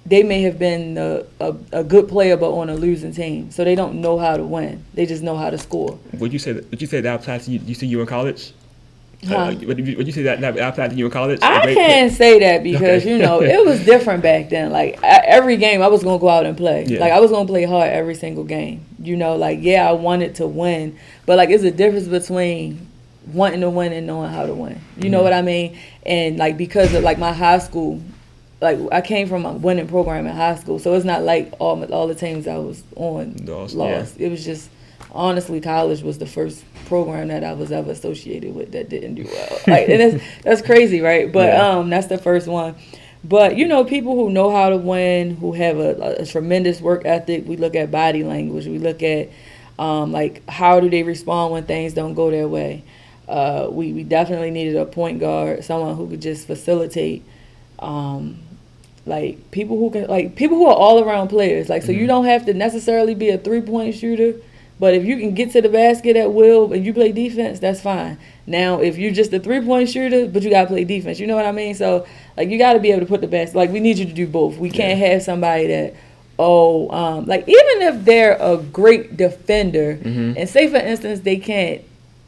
they may have been a good player but on a losing team, so they don't know how to win. They just know how to score. Would you say that applies to you in college? Huh? Would you say that applied to you in college? I can't say that because, you know, it was different back then. Like, every game I was going to go out and play. Yeah. Like, I was going to play hard every single game. You know, like, yeah, I wanted to win, but, like, it's a difference between wanting to win and knowing how to win. You know what I mean? And, like, because of, like, my high school, like, I came from a winning program in high school, so it's not like all the teams I was on lost. Yeah. It was just, honestly, college was the first program that I was ever associated with that didn't do well. Like, and that's crazy, right? But that's the first one. But, you know, people who know how to win, who have a tremendous work ethic, we look at body language, we look at, like, how do they respond when things don't go their way. We definitely needed a point guard, someone who could just facilitate, like, people who are all around players. Like, so you don't have to necessarily be a 3-point shooter, but if you can get to the basket at will and you play defense, that's fine. Now, if you're just a 3-point shooter, but you got to play defense, you know what I mean? So, like, you got to be able to put the basket. Like, we need you to do both. We can't have somebody that, like, even if they're a great defender, and say, for instance, they can't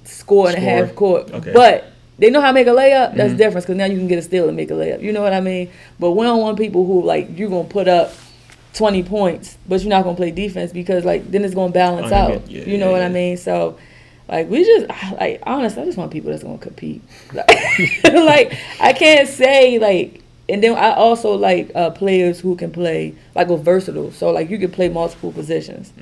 score in a half court, but they know how to make a layup, that's different, because now you can get a steal and make a layup. You know what I mean? But we don't want people who, like, you're going to put up 20 points, but you're not going to play defense, because, like, then it's going to balance out. You know what I mean? So, like, we just, like, honestly, I just want people that's going to compete. Like, I can't say, like, and then I also like players who can play, like, are versatile. So, like, you can play multiple positions.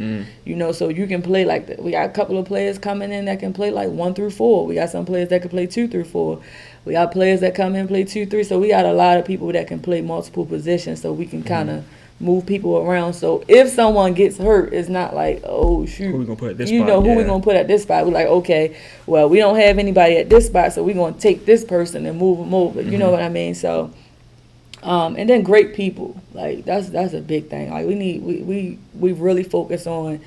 You know, so you can play, like, we got a couple of players coming in that can play, like, 1 through 4. We got some players that can play 2 through 4. We got players that come in and play 2, 3. So we got a lot of people that can play multiple positions, so we can kind of move people around. So if someone gets hurt, it's not like, oh, shoot, who we gonna put at this you spot? know, who we going to put at this spot. We're like, okay, well, we don't have anybody at this spot, so we're going to take this person and move them over. You know what I mean? So, and then great people. Like, that's a big thing. Like, we really focus on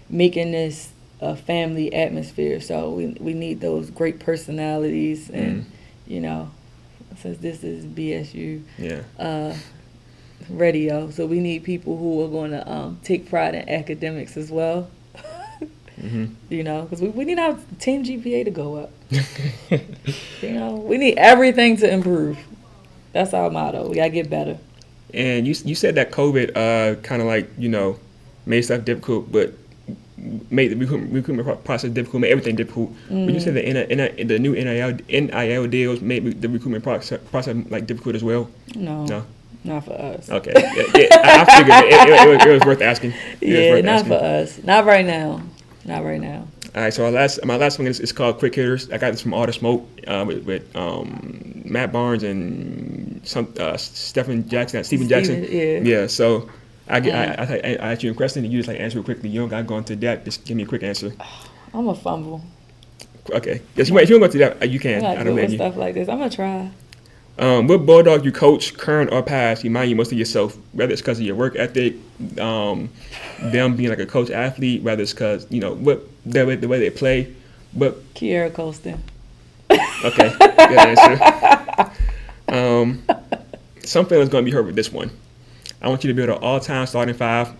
making this a family atmosphere. So we need those great personalities, and you know, since this is BSU radio, so we need people who are going to take pride in academics as well. You know, because we need our team GPA to go up. You know, we need everything to improve. That's our motto. We gotta get better. And you said that COVID kind of, like, you know, made stuff difficult, but made the recruitment process difficult, made everything difficult. But you said that the new NIL deals made the recruitment process like difficult as well. No, not for us. Okay, I figured it was worth asking. Not for us. Not right now. Not right now. All right, so my last one is called Quick Hitters. I got this from All the Smoke with Matt Barnes and Stephen Jackson. Yeah. So I asked you a question and you just, like, answer it quickly. You don't got to go into that. Just give me a quick answer. I'm a fumble. Okay. Yes, if you don't go to that, you can. I don't know stuff like this. I'm gonna try. What Bulldog you coach, current or past, remind you most of yourself, whether it's because of your work ethic, them being like a coach athlete, whether it's because, you know, the way they play. But Kiera Colston. Okay, good answer. Some feelings going to be hurt with this one. I want you to build an all-time starting 5,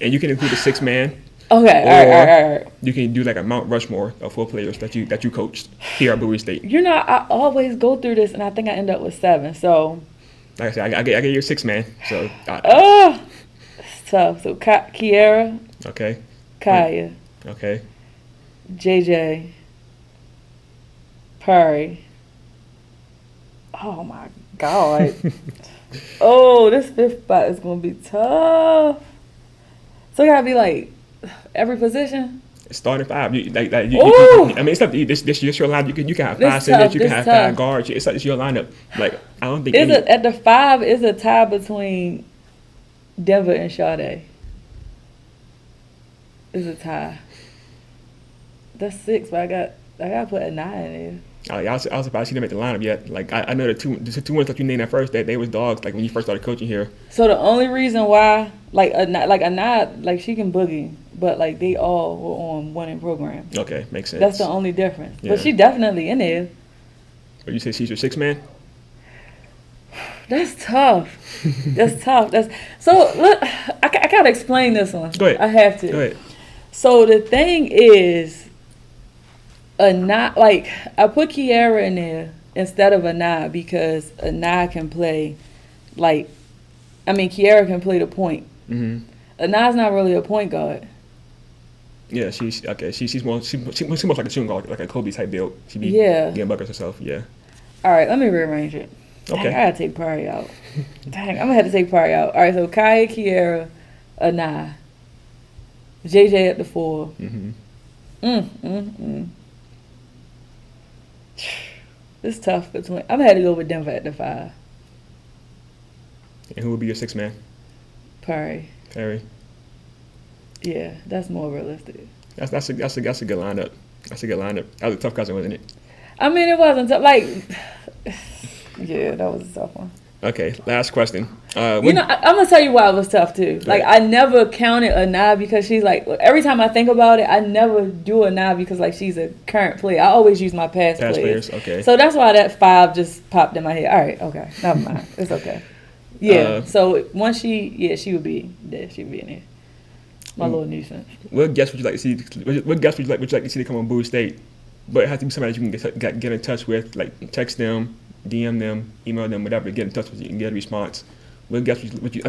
and you can include a 6-man. Okay, all right. You can do like a Mount Rushmore of 4 players that you coached here at Bowie State. You know, I always go through this, and I think I end up with 7. So, like I said, I get your 6-man. So, it's tough. So, Kiera. Okay. Kaya. Okay. JJ. Perry. Oh my God. Oh, this 5th spot is gonna be tough. So, you gotta be like every position. Starting 5. I mean, it's up to you. This is your line. You can have 5 centers. You can have 5 guards. It's your lineup. Like, I don't think at the 5 is a tie between Denver and Shadae is a tie. That's 6, but I got to put a 9 in there. I was surprised she didn't make the lineup yet. Like I know the two ones that you named at first, they was dogs. Like when you first started coaching here. So the only reason why, like Anaya, like she can boogie, but like they all were on winning programs. Okay, makes sense. That's the only difference. Yeah. But she definitely in there. But you say she's your 6th man? That's tough. That's tough. So look, I gotta explain this one. Go ahead. I have to. Go ahead. So the thing is, like I put Kiara in there instead of Anaya because Anaya can play, Kiara can play the point. Mm-hmm. Anaya's not really a point guard. Yeah, she's okay. She's more like a shooting guard, like a Kobe type build. She be getting buckets herself. Yeah. All right, let me rearrange it. Okay. Dang, I gotta take Pari out. Dang, I'm gonna have to take Pari out. All right, so Kaya, Kiara, Anaya, JJ at the 4. Mm-hmm. It's tough between. I'm gonna have to go with Denver at the 5. And who would be your 6th man? Pari. Perry. Yeah, that's more realistic. That's a good lineup. That's a good lineup. That was a tough cousin, wasn't it? I mean, it wasn't tough. Like, yeah, that was a tough one. Okay, last question. I'm gonna tell you why it was tough too. Like, I never counted Anaya because she's like, every time I think about it, I never do Anaya because like she's a current player. I always use my past players. Okay. So that's why that 5 just popped in my head. All right, okay, never mind. It's okay. Yeah. So once she would be there. She'd be in there. My little nuisance. What guest would you like to see? What guest would you like to see to come on Bowie State? But it has to be somebody that you can get in touch with, like text them, DM them, email them, whatever. Get in touch with you and get a response. What guest would you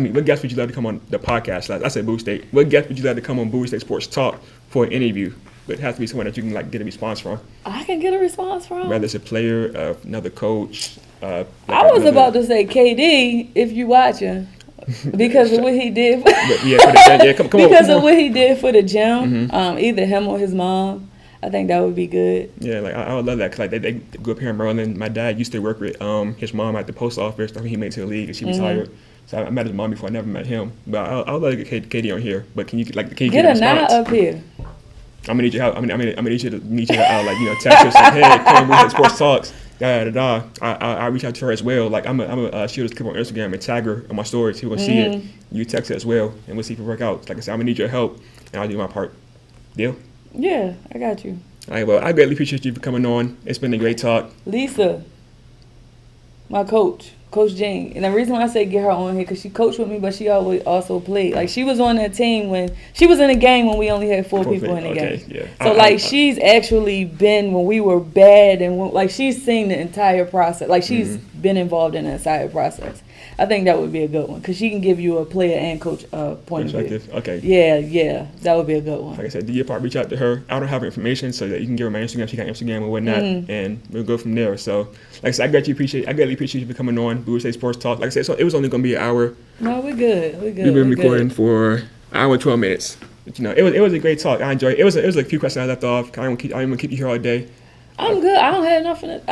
like to come on the podcast? I said Bowie State. What guest would you like to come on Bowie State Sports Talk for an interview? But it has to be someone that you can like get a response from. I can get a response from. Whether it's a player, another coach. I was about to say KD if you watching. Because of what he did. Because of what he did for the gym, either him or his mom. I think that would be good. Yeah, like I would love that because like they grew up here in Maryland. My dad used to work with his mom at the post office. I think he made it to the league and she retired. So I met his mom before. I never met him. But I would love to get Katie on here. But can you get a response? Up here? I'm gonna need your help. I'm gonna need you to text her say, hey, come on, Bowie State Sports Talks. I reach out to her as well. Like I'm a shoot this clip on Instagram and tag her on my stories. She will see it. You text her as well, and we'll see if it work out. Like I said, I'm gonna need your help, and I'll do my part. Deal? Yeah, I got you. All right. Well, I greatly appreciate you for coming on. It's been a great talk. Lisa, my coach, Coach Jane, and the reason why I say get her on here because she coached with me, but she always also played. Like she was on that team when she was in a game when we only had 4 people in the game. Yeah. So she's actually been when we were bad and she's seen the entire process. Like she's been involved in the entire process. I think that would be a good one because she can give you a player and coach point of view. Okay. Yeah, that would be a good one. Like I said, do your part. Reach out to her. I don't have her information so that you can give her my Instagram. She got Instagram or whatnot, and we'll go from there. So, like I said, I greatly appreciate you for coming on Bowie State Sports Talk. Like I said, so it was only going to be an hour. No, we're good. We've been recording for an hour and 12 minutes. But, it was a great talk. I enjoyed it. It was a few questions I left off. I don't want to keep you here all day. I'm good. I don't have nothing.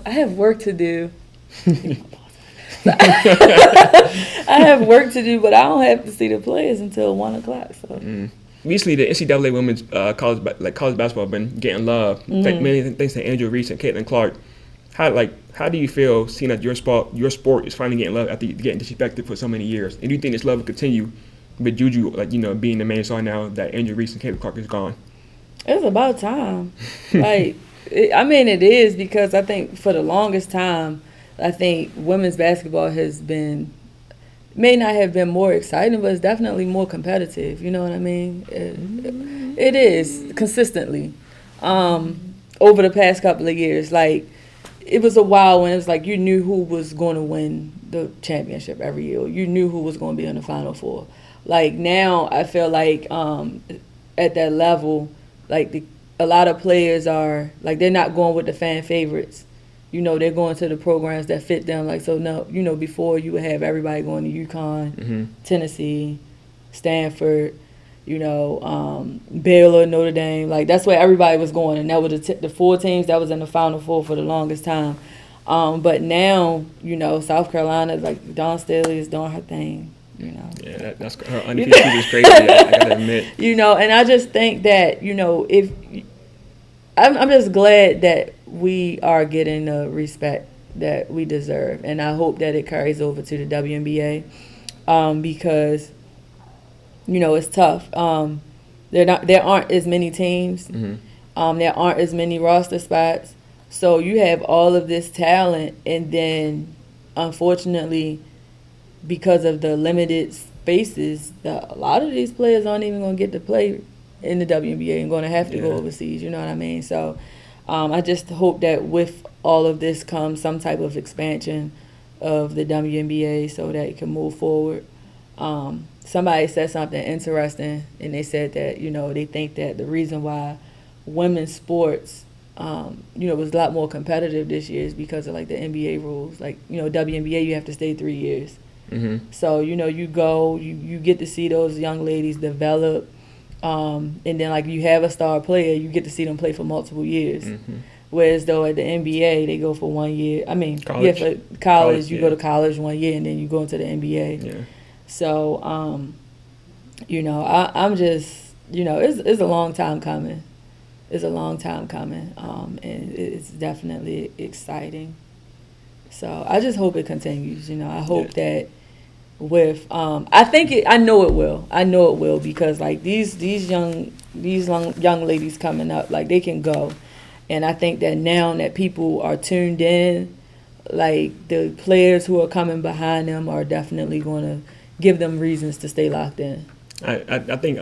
I have work to do. I have work to do, but I don't have to see the players until 1:00. So. Recently, the NCAA women's college basketball have been getting love. Many thanks to Andrew Reese and Caitlin Clark. How do you feel seeing that your sport is finally getting love after getting disrespected for so many years? And do you think this love will continue with Juju, being the main star now that Andrew Reese and Caitlin Clark is gone? It's about time. It is because I think for the longest time. I think women's basketball may not have been more exciting, but it's definitely more competitive. You know what I mean? It is consistently over the past couple of years. Like it was a while when it was like you knew who was going to win the championship every year. You knew who was going to be in the Final Four. Like now, I feel like at that level, like a lot of players are like they're not going with the fan favorites. They're going to the programs that fit them. Like, so no, before you would have everybody going to UConn, Tennessee, Stanford, Baylor, Notre Dame. Like, that's where everybody was going. And that was the 4 teams that was in the Final Four for the longest time. But now, South Carolina, like, Dawn Staley is doing her thing. You know. Yeah, that's her undefeated season is crazy. I gotta admit. You know, and I just think that, you know, if I'm just glad that we are getting the respect that we deserve, and I hope that it carries over to the WNBA, because, you know, it's tough. There aren't as many teams. Mm-hmm. There aren't as many roster spots. So you have all of this talent, and then, unfortunately, because of the limited spaces, a lot of these players aren't even going to get to play in the WNBA and going to have to go overseas. You know what I mean? So I just hope that with all of this comes some type of expansion of the WNBA so that it can move forward. Somebody said something interesting, and they said that, you know, they think that the reason why women's sports, you know, was a lot more competitive this year is because of, like, the NBA rules. Like, you know, WNBA, you have to stay 3 years. Mm-hmm. So, you know, you go, you get to see those young ladies develop, and then, like, you have a star player, you get to see them play for multiple years. Mm-hmm. Whereas, though, at the NBA, they go for 1 year. I mean, college. for college you go to college 1 year, and then you go into the NBA. Yeah. So, you know, I'm just, you know, it's a long time coming. It's a long time coming, and it's definitely exciting. So I just hope it continues. You know, I hope that with, I know it will. I know it will, because, like, these young ladies coming up, like, they can go, and I think that now that people are tuned in, like, the players who are coming behind them are definitely going to give them reasons to stay locked in. I think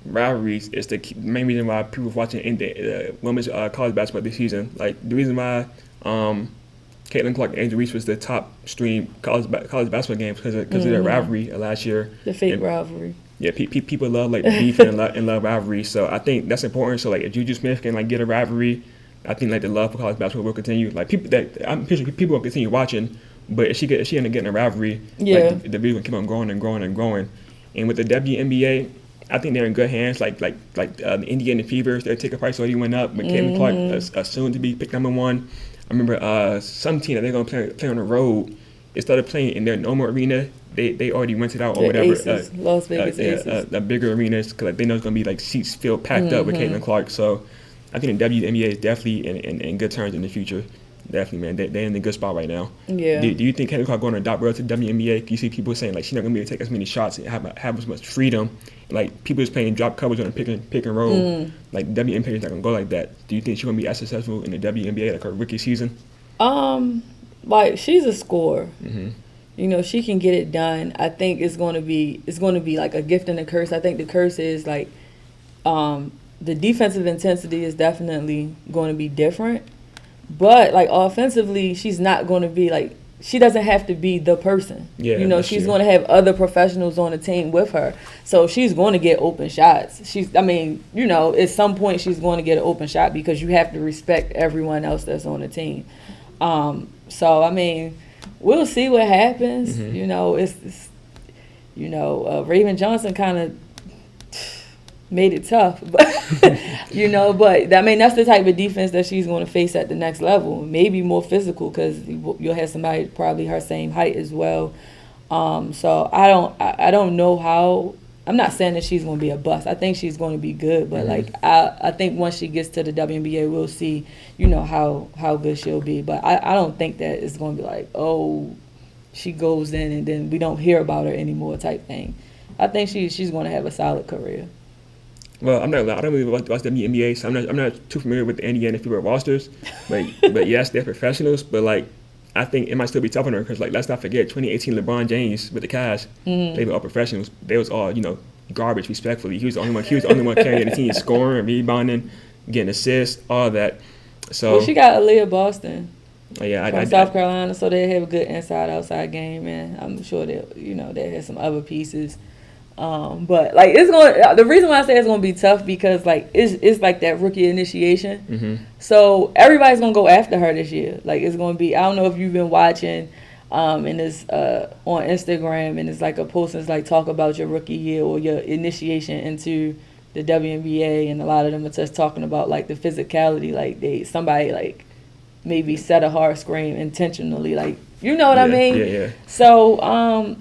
rivalries is the main reason why people watching in the women's college basketball this season. Like, the reason why Caitlin Clark and Angel Reese was the top stream college basketball games because of their rivalry last year. The fake rivalry. Yeah, people love, like, beef and love rivalry. So I think that's important. So, like, if Juju Smith can, like, get a rivalry, I think, like, the love for college basketball will continue. Like, I'm pretty sure people will continue watching, but if she end up getting a rivalry, like, the video will keep on growing and growing and growing. And with the WNBA, I think they're in good hands. Like the Indiana Fevers, their ticket price already went up. But Caitlin Clark soon to be picked number 1. I remember some team that they're going to play on the road. They started playing in their normal arena. They already rented out or whatever. Aces, Las Vegas Aces. The bigger arenas, because, like, they know it's going to be, like, seats filled, packed up with Caitlin Clark. So I think the WNBA is definitely in good terms in the future. Definitely, man. They're in a good spot right now. Yeah. Do you think Caitlin Clark going to adopt well to the WNBA? You see people saying, like, she's not going to be able to take as many shots and have as much freedom. Like, people is playing drop coverage on a pick and roll. Like, WNBA is not going to go like that. Do you think she's going to be as successful in the WNBA, like, her rookie season? Like, she's a scorer. Mm-hmm. You know, she can get it done. I think it's going to be like a gift and a curse. I think the curse is, like, the defensive intensity is definitely going to be different. But, like, offensively, she's not going to be, like, she doesn't have to be the person. Yeah, you know, she's going to have other professionals on the team with her. So she's going to get open shots. I mean, you know, at some point she's going to get an open shot because you have to respect everyone else that's on the team. So, I mean, we'll see what happens. Mm-hmm. You know, it's you know, Raven Johnson kind of made it tough, but you know, but I mean, that's the type of defense that she's going to face at the next level. Maybe more physical, because you'll have somebody probably her same height as well. So I don't know how. I'm not saying that she's going to be a bust. I think she's going to be good, but like I think once she gets to the WNBA, we'll see, you know, how good she'll be. But I don't think that it's going to be like, oh, she goes in and then we don't hear about her anymore type thing. I think she's going to have a solid career. Well, I don't really watch WNBA, so I'm not too familiar with the Indiana Fever rosters. But yes, they're professionals. But, like, I think it might still be tough on her because, like, let's not forget 2018 LeBron James with the Cavs. They were all professionals. They was all, you know, garbage. Respectfully, he was the only one carrying the team, scoring, rebounding, getting assists, all that. So well, she got Aaliyah Boston. From South Carolina, so they have a good inside-outside game, and I'm sure they have some other pieces. But like the reason why I say it's gonna be tough because like it's like that rookie initiation. So everybody's gonna go after her this year. Like it's gonna be, I don't know if you've been watching, and it's on Instagram, and it's like a post that's like talk about your rookie year or your initiation into the WNBA, and a lot of them are just talking about like the physicality, like somebody like maybe set a hard screen intentionally, like, you know what I mean? Yeah. So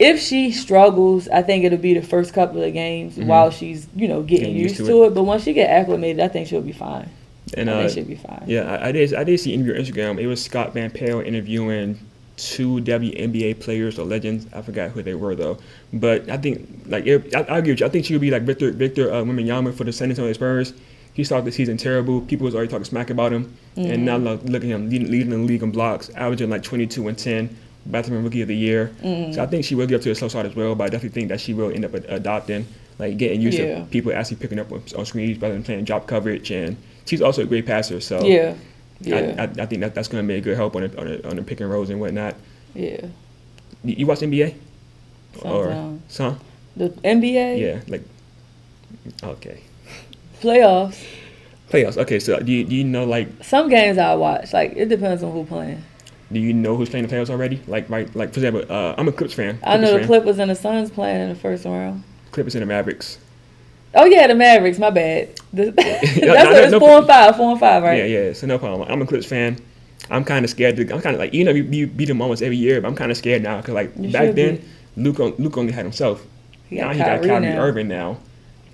if she struggles, I think it'll be the first couple of games while she's, getting used to it. But once she get acclimated, I think she'll be fine. And I think she'll be fine. Yeah, I did see interview on Instagram. It was Scott Van Pelt interviewing 2 WNBA players or legends. I forgot who they were though. But I think I agree with you. I think she would be like Victor Wembanyama for the San Antonio Spurs. He started the season terrible. People was already talking smack about him, and now look at him leading the league in blocks, averaging like 22 and 10. Bathroom Rookie of the Year. So I think she will get up to a slow start as well, but I definitely think that she will end up adopting, like getting used to people actually picking up on screens rather than playing drop coverage. And she's also a great passer, so I think that's going to be a good help on the pick and rolls and whatnot. Yeah. You watch NBA? Sometimes. Or the NBA? Yeah, like okay. Playoffs. Okay, so do you know like some games I watch? Like it depends on who playing. Do you know who's playing the playoffs already? Like for example, I'm a Clippers fan. I know the Clippers and the Suns playing in the first round. Clippers and the Mavericks. Oh yeah, the Mavericks. My bad. It's 4 and 5. 4 and 5, right? Yeah. So no problem. I'm a Clippers fan. I'm kind of scared. I'm kind of like you beat them almost every year, but I'm kind of scared now because like back then, Luke only had himself. Now he got Kyrie Irving now.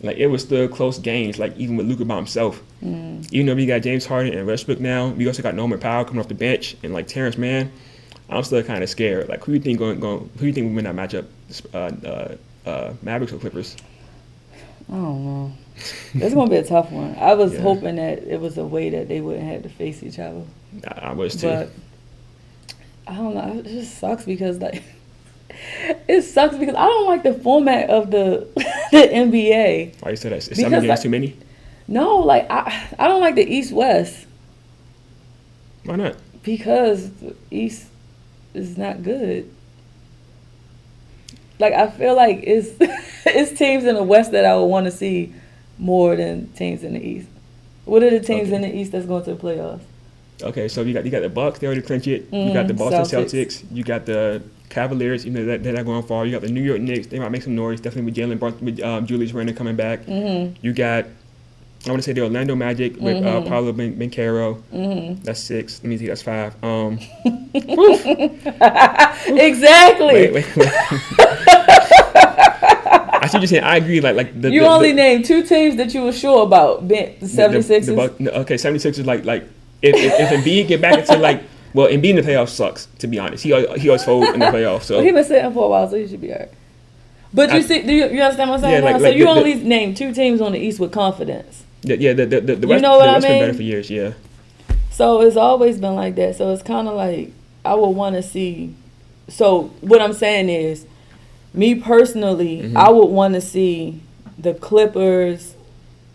Like it was still close games. Like even with Luka by himself. Even though we got James Harden and Westbrook now, we also got Norman Powell coming off the bench and like Terrence Mann. I'm still kind of scared. Like who do you think who do you think will win that matchup? Mavericks or Clippers? I don't know. It's gonna be a tough one. I was hoping that it was a way that they wouldn't have to face each other. I was too. But I don't know. It just sucks because I don't like the format of the NBA. Why you say that? Is 7 games too many? No, like I don't like the East-West. Why not? Because the East is not good. Like I feel like it's teams in the West that I would want to see more than teams in the East. What are the teams in the East that's going to the playoffs? Okay, so you got the Bucks. They already clinched it. You got the Boston Celtics. You got the Cavaliers. They're not going far. You got the New York Knicks. They might make some noise. Definitely with Julius Randle coming back. You got. I want to say the Orlando Magic with Paolo Banchero. That's 6. Let me see, that's 5. Exactly. Wait. I see what you're saying. I agree. Like you only named 2 teams that you were sure about. The 76ers. Okay, 76ers like if Embiid get back into Embiid in the playoffs sucks, to be honest. He always folds in the playoffs. So he been sitting for a while, so he should be alright. But you understand what I'm saying? Yeah, so you only named 2 teams on the East with confidence. The West, you know what the I West mean? been better for years, yeah. So it's always been like that. So it's kind of like I would want to see. So what I'm saying is, me personally, I would want to see the Clippers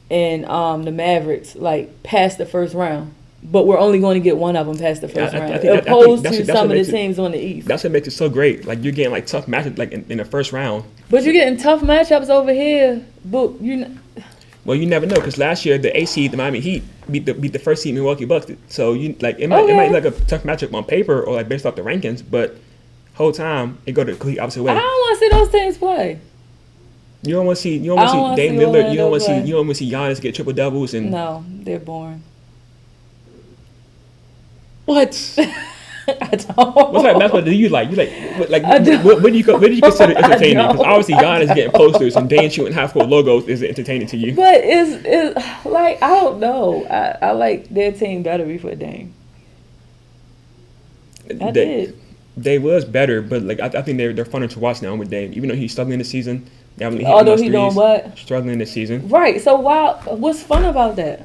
and the Mavericks like past the first round. But we're only going to get one of them past the first round, opposed to some of the teams on the East. That's what makes it so great. Like you're getting like tough matchups like in the first round. But you're getting tough matchups over here. But well, you never know because last year the 8th seed, the Miami Heat, beat the first seed Milwaukee Bucks. So it might be like a tough matchup on paper or like based off the rankings, but whole time it go the complete opposite way. I don't want to see those teams play. You don't want to see Dame Lillard. You don't want to see Giannis get triple doubles and no, they're boring. What? I don't. What type of basketball do you like? What do you consider entertaining? Because obviously Giannis getting posters and Dame shooting half-court logos is entertaining to you. But it's like I don't know. I like their team better before Dame. They was better, but like I think they're funner to watch now with Dame. Even though he's struggling this season. Although he's doing what? Struggling this season. Right. So what's fun about that?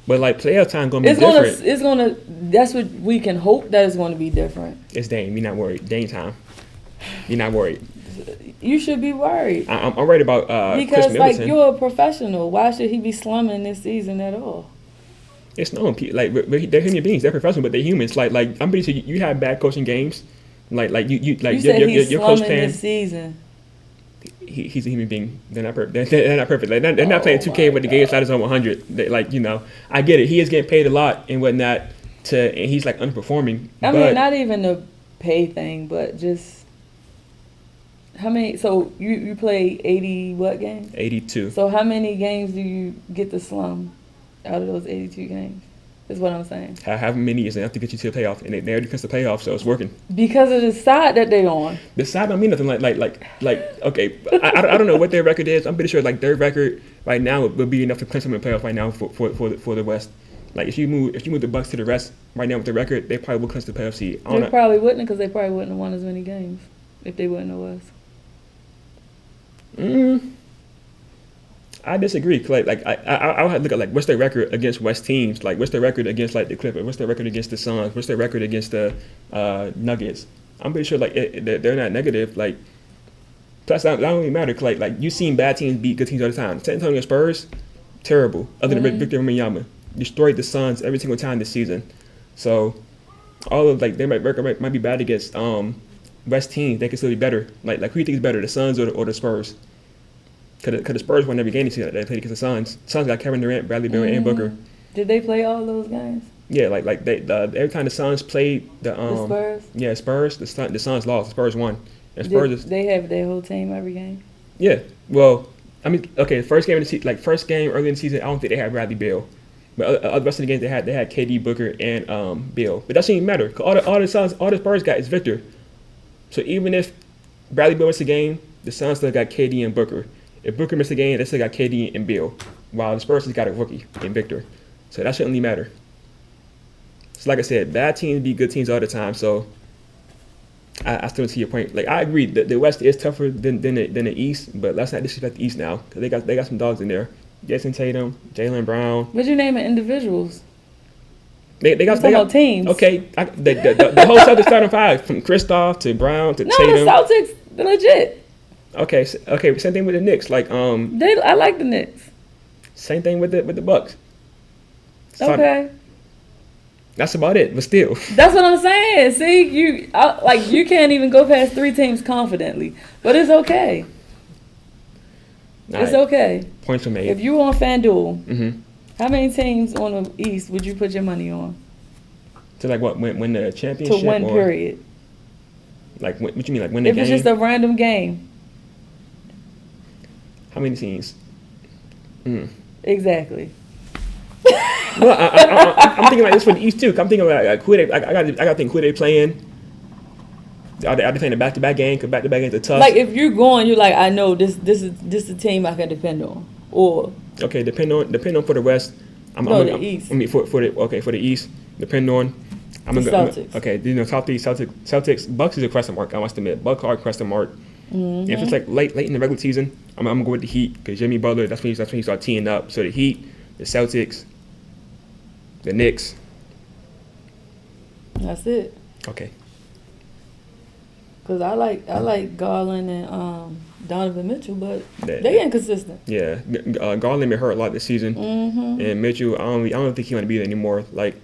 But like playoff time gonna be different. That's what we can hope that it's gonna be different. It's Dame. You're not worried. Dame time. You're not worried. You should be worried. I'm worried about because Chris like you're a professional. Why should he be slumming this season at all? It's known. Like they're human beings. They're professional, but they're humans. Like I'm pretty sure you have bad coaching games. Like you said he's your coach slumming this season. He's a human being. They're not perfect. They're not perfect. Like, they're not playing 2K with the game sliders on 100. I get it. He is getting paid a lot and whatnot. And he's like underperforming. I mean, not even the pay thing, but just how many? So you play 80 what games? 82. So how many games do you get to slum out of those 82 games? Is what I'm saying. However many years enough to get you to the playoff, and they already comes to the playoff, so it's working. Because of the side that they on. The side don't mean nothing. Okay, I don't know what their record is. I'm pretty sure like their record right now would be enough to clinch them in the playoff right now for the West. Like if you move the Bucks to the rest right now with the record, they probably will clinch the playoff seed. They probably wouldn't, because they probably wouldn't have won as many games if they wouldn't have West. I disagree. Like I would have to look at like what's their record against West teams. Like what's their record against like the Clippers? What's their record against the Suns? What's their record against the Nuggets? I'm pretty sure like they're not negative. Like plus that don't even matter. Like you seen bad teams beat good teams all the time. San Antonio Spurs, terrible. Other than Victor Wembanyama, destroyed the Suns every single time this season. So all of like their record might be bad against West teams. They can still be better. Like who do you think is better, the Suns or the Spurs? Because the Spurs won every game this season. They played against the Suns. Suns got Kevin Durant, Bradley Beal, and Booker. Did they play all those games? Yeah, like they every time the Suns played the Spurs. Yeah, Spurs. The Suns lost. The Spurs won. And They have their whole team every game. Yeah. Well, I mean, okay, first game early in the season, I don't think they had Bradley Beal. But the rest of the games they had KD, Booker, and Beal. But that doesn't even matter. Cause all the Spurs got is Victor. So even if Bradley Beal missed a game, the Suns still got KD and Booker. If Booker missed a game, they still got KD and Beal, while the Spurs just got a rookie in Victor. So that shouldn't really matter. So like I said, bad teams beat good teams all the time. So I still see your point. Like I agree, the West is tougher than the East, but let's not disrespect the East now, because they got some dogs in there. Jason Tatum, Jaylen Brown. But you naming individuals. They got teams. Okay, the whole Celtics starting five, from Kristoff to Brown to Tatum. No, the Celtics, they're legit. Okay, same thing with the Knicks. Like I like the Knicks. Same thing with the Bucks. Okay. That's about it, but still. That's what I'm saying. See, you can't even go past 3 teams confidently, but it's okay. It's okay. Points were made. If you on FanDuel, how many teams on the East would you put your money on? To like what? Win the championship? To win, period. Like what you mean? Like win the game? If it's just a random game. How many teams? Exactly. Well, I'm thinking like this for the East too. I'm thinking like who they. I got to think who they playing. Are they playing a back-to-back game? Because back-to-back games are tough. Like if you're going, you're like, I know this is a team I can depend on. Or okay, depend on for the West. The East. I mean for the East, depend on. Celtics. Top 3 Celtics. Bucks is a question mark. I must admit, Bucks are a question mark. If it's like late in the regular season, I'm gonna go with the Heat, because Jimmy Butler. That's when he start teeing up. So the Heat, the Celtics, the Knicks. That's it. Okay. Because I like Garland and Donovan Mitchell, but they inconsistent. Yeah, Garland been hurt a lot this season, and Mitchell, I don't think he want to be there anymore. Like,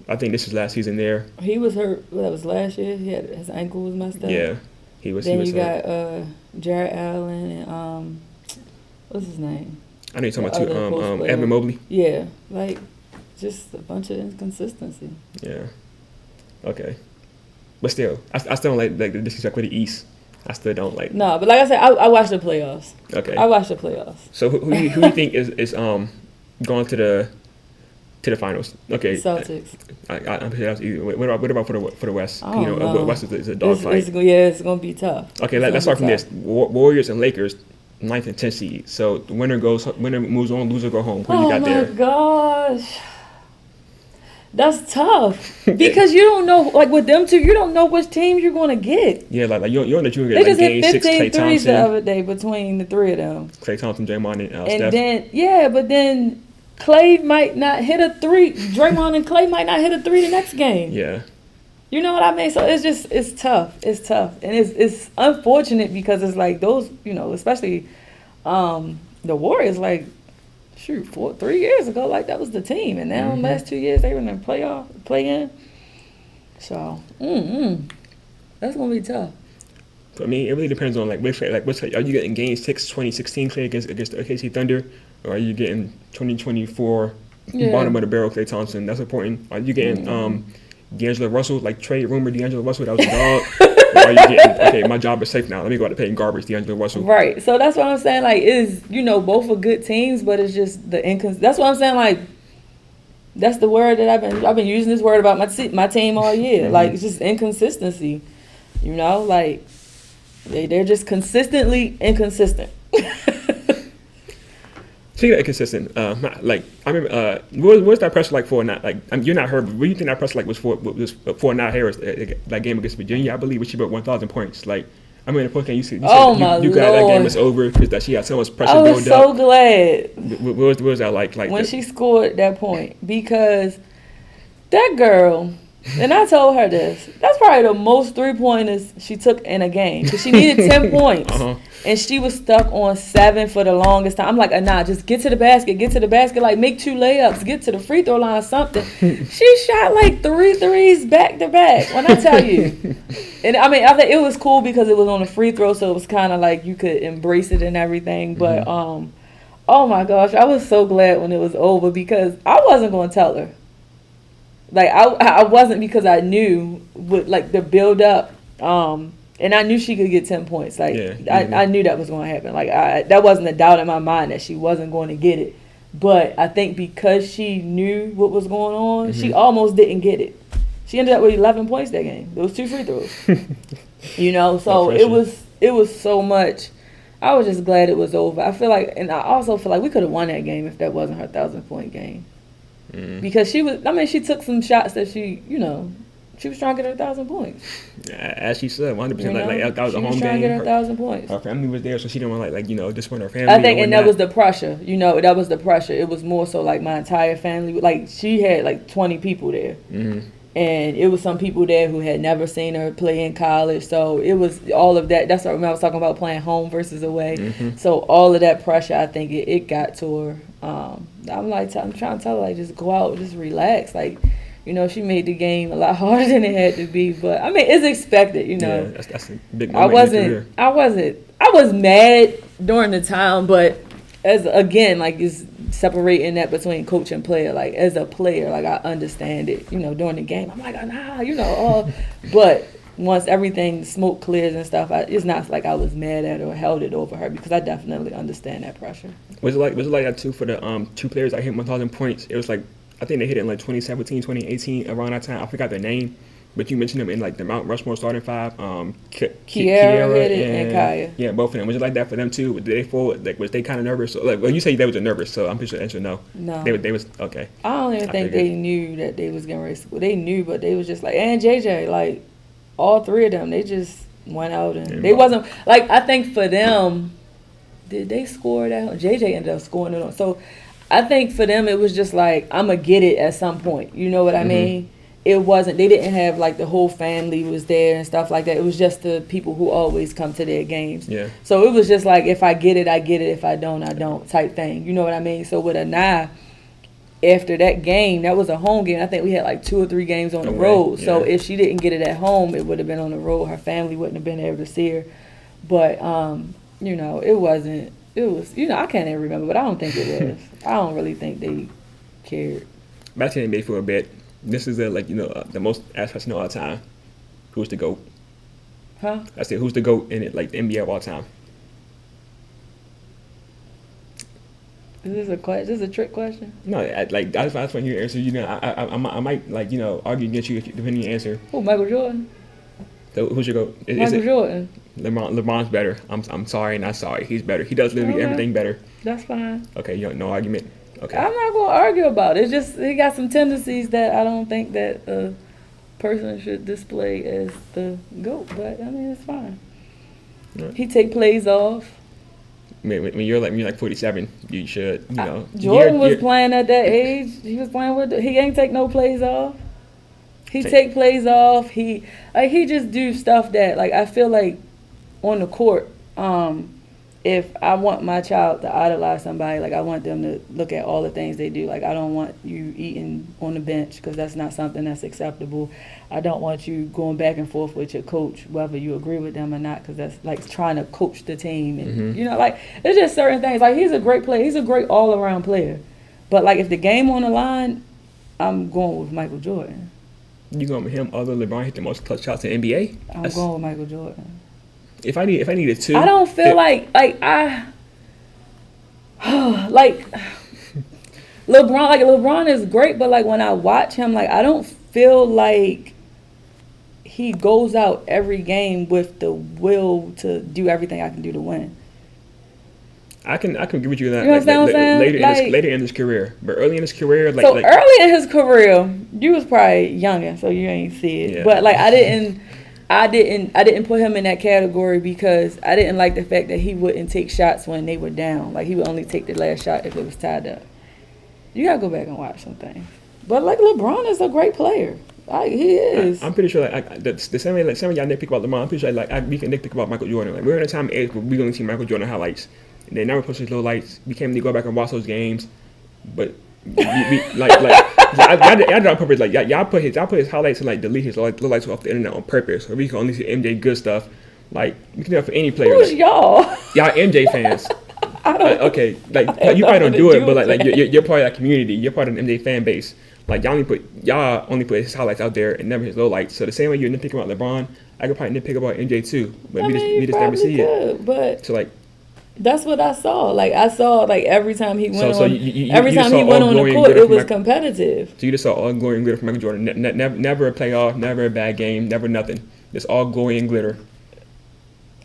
I think this is last season there. He was hurt. That was last year. His ankle was messed up. Yeah, he was. Then he was you got Jarrett Allen and what's his name? I know you're talking about too. Evan Mobley. Yeah, like just a bunch of inconsistency. Yeah. Okay. But still, I still don't like the disrespect with the East. I still don't like. No, but like I said, I watched the playoffs. Okay. I watched the playoffs. So who you think is going to the finals? Okay. Celtics. I'm sure that's easy. What about for the West? I don't know. West is a dog fight. It's gonna be tough. Okay, let's start from this. Warriors and Lakers, 9th and 10th seed. So the winner moves on, loser go home. Who you got there? Oh my gosh. That's tough, because you don't know, like with them two, you don't know which teams you're going to get. Yeah, like you don't know you're going to get. They like game just 6, hit 15 Klay threes Thompson. the other day between the 3 of them. Klay Thompson, Draymond, and And Steph. but then Klay might not hit a 3. Draymond and Klay might not hit a 3 the next game. Yeah. You know what I mean? So it's tough. It's tough. And it's unfortunate, because it's like those, especially the Warriors, like, shoot, 3 years ago, like that was the team, and now in the last 2 years they were in the play-in. So, that's gonna be tough. For me, it really depends on which are you getting game 6 2016 Klay against the OKC Thunder, or are you getting 2024 bottom of the barrel Klay Thompson? That's important. Are you getting D'Angelo Russell, like trade rumor D'Angelo Russell that was a dog? Or are you getting, okay, my job is safe now, let me go out to pay garbage D'Angelo Russell? Right. So that's what I'm saying. Like, both are good teams, but it's just the that's what I'm saying. Like, That's the word that I've been using this word about my team all year. Mm-hmm. Like, it's just inconsistency. You know, like they're just consistently inconsistent. Speaking of inconsistent, like I remember, what was that pressure like for not like? I mean, you're not her, but what do you think that pressure like was for not Harris that game against Virginia? I believe when she broke 1,000 points. Like I mean, the point game you said you glad that game was over because that she had so much pressure built up. I was so glad. What was that like? Like when she scored that point, because that girl. And I told her this. That's probably the most 3-pointers she took in a game. Because she needed 10 points. Uh-huh. And she was stuck on 7 for the longest time. I'm like, nah, just get to the basket. Like, make 2 layups. Get to the free throw line, something. She shot like 3 threes back to back. When I tell you. And I mean, I think it was cool because it was on a free throw. So it was kind of like you could embrace it and everything. But, oh my gosh, I was so glad when it was over because I wasn't going to tell her. Like, I wasn't because I knew what, like, the build up, and I knew she could get 10 points. Like, I knew that was going to happen. Like, that wasn't a doubt in my mind that she wasn't going to get it. But I think because she knew what was going on, she almost didn't get it. She ended up with 11 points that game. Those 2 free throws. You know, so it was so much. I was just glad it was over. I feel like, and I also feel like we could have won that game if that wasn't her 1,000-point game. Because she took some shots that she was trying to get her 1,000 points. As she said, 100%. Like that was a home game. She was trying to get her 1,000 points. Her family was there, so she didn't want to disappoint her family. I think, and that was the pressure. That was the pressure. It was more so like my entire family. Like she had like 20 people there, and it was some people there who had never seen her play in college. So it was all of that. That's what I was talking about, playing home versus away. So all of that pressure, I think it got to her. I'm trying to tell her, like, just go out, just relax. Like, she made the game a lot harder than it had to be. But I mean, it's expected, Yeah, that's a big moment. I was mad during the time, but it's separating that between coach and player. Like, as a player, like, I understand it. During the game, I'm like, nah, but once everything smoke clears and stuff, it's not like I was mad at her or held it over her because I definitely understand that pressure. Was it like that too for the 2 players that hit 1,000 points? It was like, I think they hit it in like 2017, 2018, around that time. I forgot their name, but you mentioned them in like the Mount Rushmore starting 5. Kiara hit it and Kaya. Yeah, both of them. Was it like that for them too? Did they fall? Like, was they kind of nervous? Like, well, you say they was nervous, so I'm pretty sure the answer no. No. They was okay. I don't even think they knew that they was getting ready to school. They knew, but they was just like, and JJ, like, all 3 of them, they just went out and they wasn't like. I think for them, did they score that? JJ ended up scoring it on. So I think for them it was just like, I'm gonna get it at some point. You know what I mean? It wasn't. They didn't have like the whole family was there and stuff like that. It was just the people who always come to their games. Yeah. So it was just like, if I get it, I get it. If I don't, I don't type thing. You know what I mean? So with Anaya, after that game, that was a home game. I think we had like 2 or 3 games on the road. Yeah. So if she didn't get it at home, it would have been on the road. Her family wouldn't have been able to see her. But, it wasn't. It was, I can't even remember, but I don't think it was. I don't really think they cared. Back to the NBA for a bit. This is the most asked question of all time. Who's the GOAT? Huh? I said, who's the GOAT in it, like the NBA of all time? Is this a trick question? No, I just want to hear your answer. I might argue against you depending on your answer. Who, Michael Jordan? So who's your GOAT? Michael Jordan. LeBron's better. I'm sorry, not sorry. He's better. He does literally everything better. That's fine. Okay, no argument. Okay. I'm not gonna argue about it. It's just he got some tendencies that I don't think that a person should display as the GOAT. But I mean, it's fine. Right. He take plays off. When you're like 47, you should Jordan was playing at that age. He was playing he ain't take no plays off. He take plays off. He just do stuff that, like, I feel like on the court, if I want my child to idolize somebody, like, I want them to look at all the things they do. Like, I don't want you eating on the bench because that's not something that's acceptable. I don't want you going back and forth with your coach, whether you agree with them or not, because that's like trying to coach the team. And, like, it's just certain things. Like, he's a great player. He's a great all-around player. But, like, if the game on the line, I'm going with Michael Jordan. You going with him? Other LeBron hit the most clutch shots in NBA. I'm going with Michael Jordan. If I needed 2, I don't feel like LeBron is great, but like when I watch him, like I don't feel like he goes out every game with the will to do everything I can do to win. I can agree with you on that. You understand what I'm saying? Later in his career, but early in his career, early in his career, you was probably younger, so you ain't see it. Yeah. But like I didn't put him in that category because I didn't like the fact that he wouldn't take shots when they were down. Like he would only take the last shot if it was tied up. You gotta go back and watch some things. But like LeBron is a great player. He is. I'm pretty sure the same way y'all nitpick about LeBron. I'm pretty sure we can nitpick about Michael Jordan. Like we're in a time and age where we're gonna see Michael Jordan highlights. And they never post his little lights. We can't really go back and watch those games, but I did it on purpose. Like y'all put his highlights and like delete his little lights off the internet on purpose, so we can only see MJ good stuff. Like we can do that for any player. Who's y'all? Y'all MJ fans. I don't. Okay, like you probably don't do it, but like you're part of that community. You're part of the MJ fan base. Like y'all only put his highlights out there and never his low lights. So the same way you're nitpicking about LeBron, I could probably nitpick about MJ too. But we just never see it. But so like. That's what I saw. Like I saw, like every time he went on the court, it was competitive. So you just saw all glory and glitter from Michael Jordan. Never a playoff, never a bad game, never nothing. Just all glory and glitter.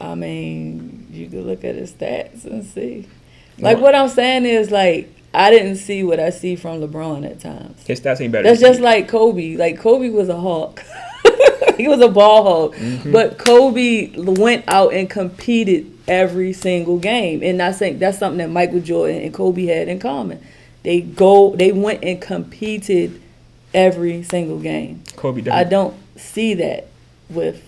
I mean, you could look at his stats and see. Like what I'm saying is like I didn't see what I see from LeBron at times. His stats ain't better. That's just like Kobe. Like Kobe was a hawk. He was a ball hawk. Mm-hmm. But Kobe went out and competed every single game. And I think that's something that Michael Jordan and Kobe had in common. They went and competed every single game. I don't see that with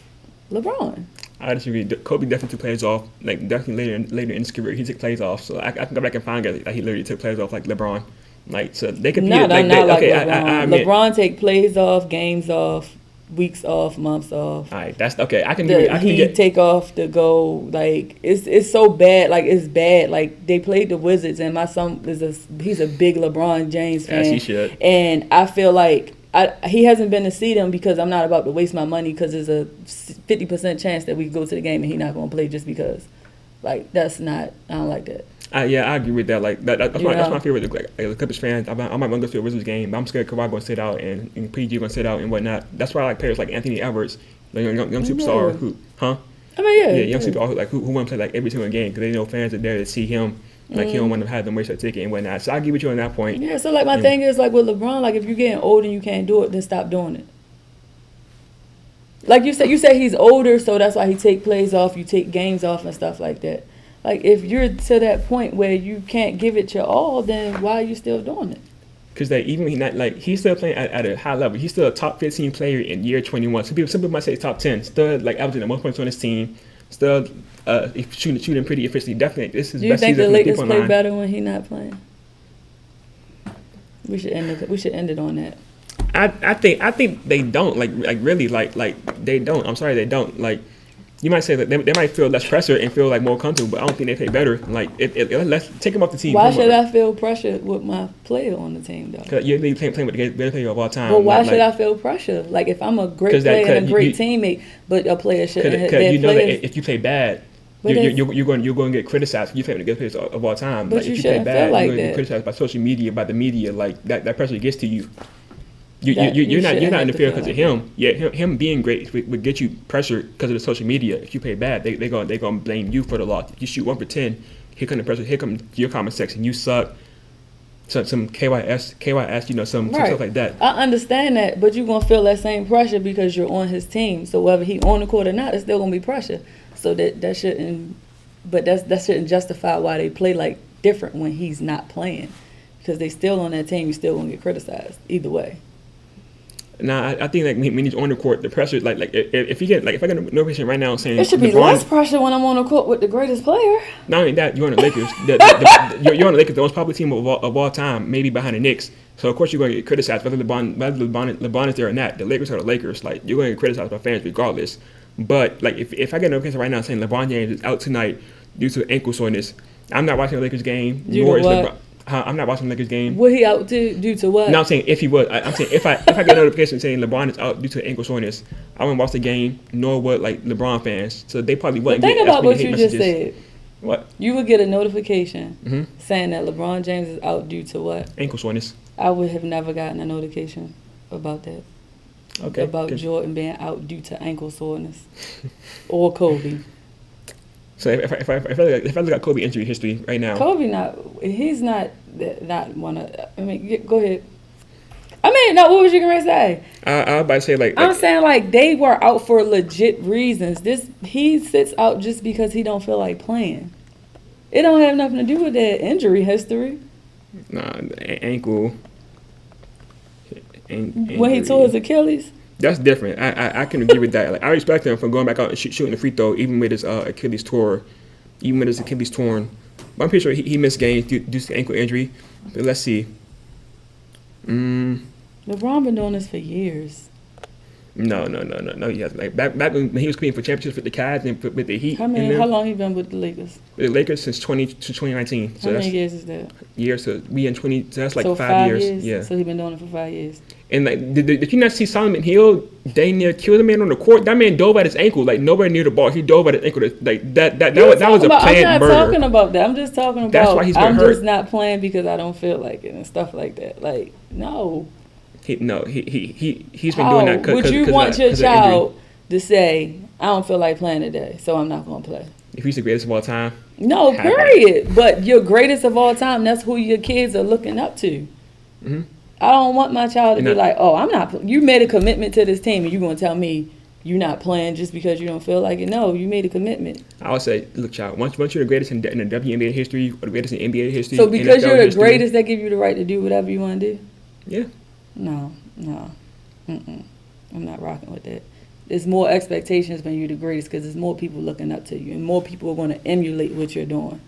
LeBron. I disagree. Kobe definitely took plays off. Like definitely later in his career, he took plays off. So I can go back and find that he literally took plays off like LeBron. Like so they competed. Not like LeBron. I mean, LeBron take plays off, games off, weeks off, months off. All right, that's okay. He take off to go. Like it's so bad. Like it's bad. Like they played the Wizards, and my son he's a big LeBron James fan. Yes, he should. And I feel like he hasn't been to see them because I'm not about to waste my money because there's a 50% chance that we go to the game and he's not going to play just because. Like that's not. I don't like that. Yeah, I agree with that. Like that's my favorite. Like the Clippers fans, I might want to go to a Wizards game, but I'm scared Kawhi going to sit out and PG going to sit out and whatnot. That's why I like players like Anthony Edwards, like young superstar who, I mean, young superstar who want to play like every single game because they know fans are there to see him. Like he don't want to have them waste their ticket and whatnot. So I agree with you on that point. Yeah. So like my thing is like with LeBron, like if you're getting old and you can't do it, then stop doing it. Like you said he's older, so that's why he take plays off, you take games off and stuff like that. Like, if you're to that point where you can't give it your all, then why are you still doing it? Because he's still playing at a high level. He's still a top 15 player in year 21. Some people might say top 10. Still, like, averaging the most points on his team. Still shooting pretty efficiently. Definitely, this is best season. Do you think the Lakers play better when he's not playing? We should end it on that. I think they don't. Like really, like they don't. I'm sorry, they don't. Like, you might say that they might feel less pressure and feel like more comfortable, but I don't think they play better. Like, let's take them off the team. Why should I feel pressure with my player on the team, though? Because you're playing with the best player of all time. But why should I feel pressure? Like, if I'm a great player and a great teammate, but a player shouldn't. Because you know that if you play bad, you're going to get criticized. You play with the best players of all time. But like, you if you play bad, feel like you're going to get criticized by social media, by the media. Like that pressure gets to you. You're not interfering because of him. Yeah, him being great would get you pressure because of the social media. If you play bad, they gonna blame you for the loss. If you shoot 1 for 10, here come the pressure. Here come your comment section. You suck. Some KYS, some stuff like that. I understand that, but you're gonna feel that same pressure because you're on his team. So whether he on the court or not, it's still gonna be pressure. So that shouldn't. But that shouldn't justify why they play like different when he's not playing, because they still on that team. You still gonna get criticized either way. Nah, I think like when he's on the court, the pressure like if you get if I get a notification right now saying it should be less pressure when I'm on the court with the greatest player. Not only that, you're on the Lakers. You're on the Lakers, the most popular team of all time, maybe behind the Knicks. So of course you're going to get criticized whether LeBron is there or not. The Lakers are the Lakers. Like, you're going to get criticized by fans regardless. But like if I get a notification right now saying LeBron James is out tonight due to ankle soreness, I'm not watching the Lakers game. Nor is LeBron. I'm not watching the Lakers game. What he out due to what? No, I'm saying if he was. I'm saying if I get a notification saying LeBron is out due to ankle soreness, I wouldn't watch the game. Nor would like LeBron fans. So they probably wouldn't. Think about what you just said. What? You would get a notification Mm-hmm. saying that LeBron James is out due to what? Ankle soreness. I would have never gotten a notification about that. Okay. About Good. Jordan being out due to ankle soreness. Or Kobe. So if I look at Kobe injury history right now, He's not one of, I mean, go ahead. I mean, no, what was you going to say? I was about to say I'm saying like they were out for legit reasons. He sits out just because he don't feel like playing. It don't have nothing to do with that injury history. Ankle. When he tore his Achilles. That's different. I can agree with that. Like I respect him for going back out and shooting the free throw, even with his Achilles torn. But I'm pretty sure he missed games due to ankle injury. But let's see. LeBron been doing this for years. No. He has like back when he was competing for championships with the Cavs and with the Heat. How long he been with the Lakers? With the Lakers since 2019. So how many years is that? Years. So we in 20. So that's like so 5 years. Yeah. So he been doing it for 5 years. And like, did you not see Solomon Hill? They near killed the man on the court. That man dove at his ankle. Like nobody near the ball. He dove at his ankle. Like that was a planned murder. I'm not talking about that. I'm just talking about. That's why he's been I'm hurt. just not playing because I don't feel like it and stuff like that. Like no. He's been doing that. Would you want your child to say, "I don't feel like playing today, so I'm not going to play"? If he's the greatest of all time. No, period. But your greatest of all time. That's who your kids are looking up to. Mm-hmm. I don't want my child to be like, "Oh, I'm not." You made a commitment to this team, and you're going to tell me you're not playing just because you don't feel like it. No, you made a commitment. I would say, look, child. Once you're the greatest in the WNBA history, or the greatest in NBA history. So because NFL you're the history, greatest, that give you the right to do whatever you want to do. Yeah. No. I'm not rocking with that. There's more expectations when you're the greatest because there's more people looking up to you and more people are going to emulate what you're doing.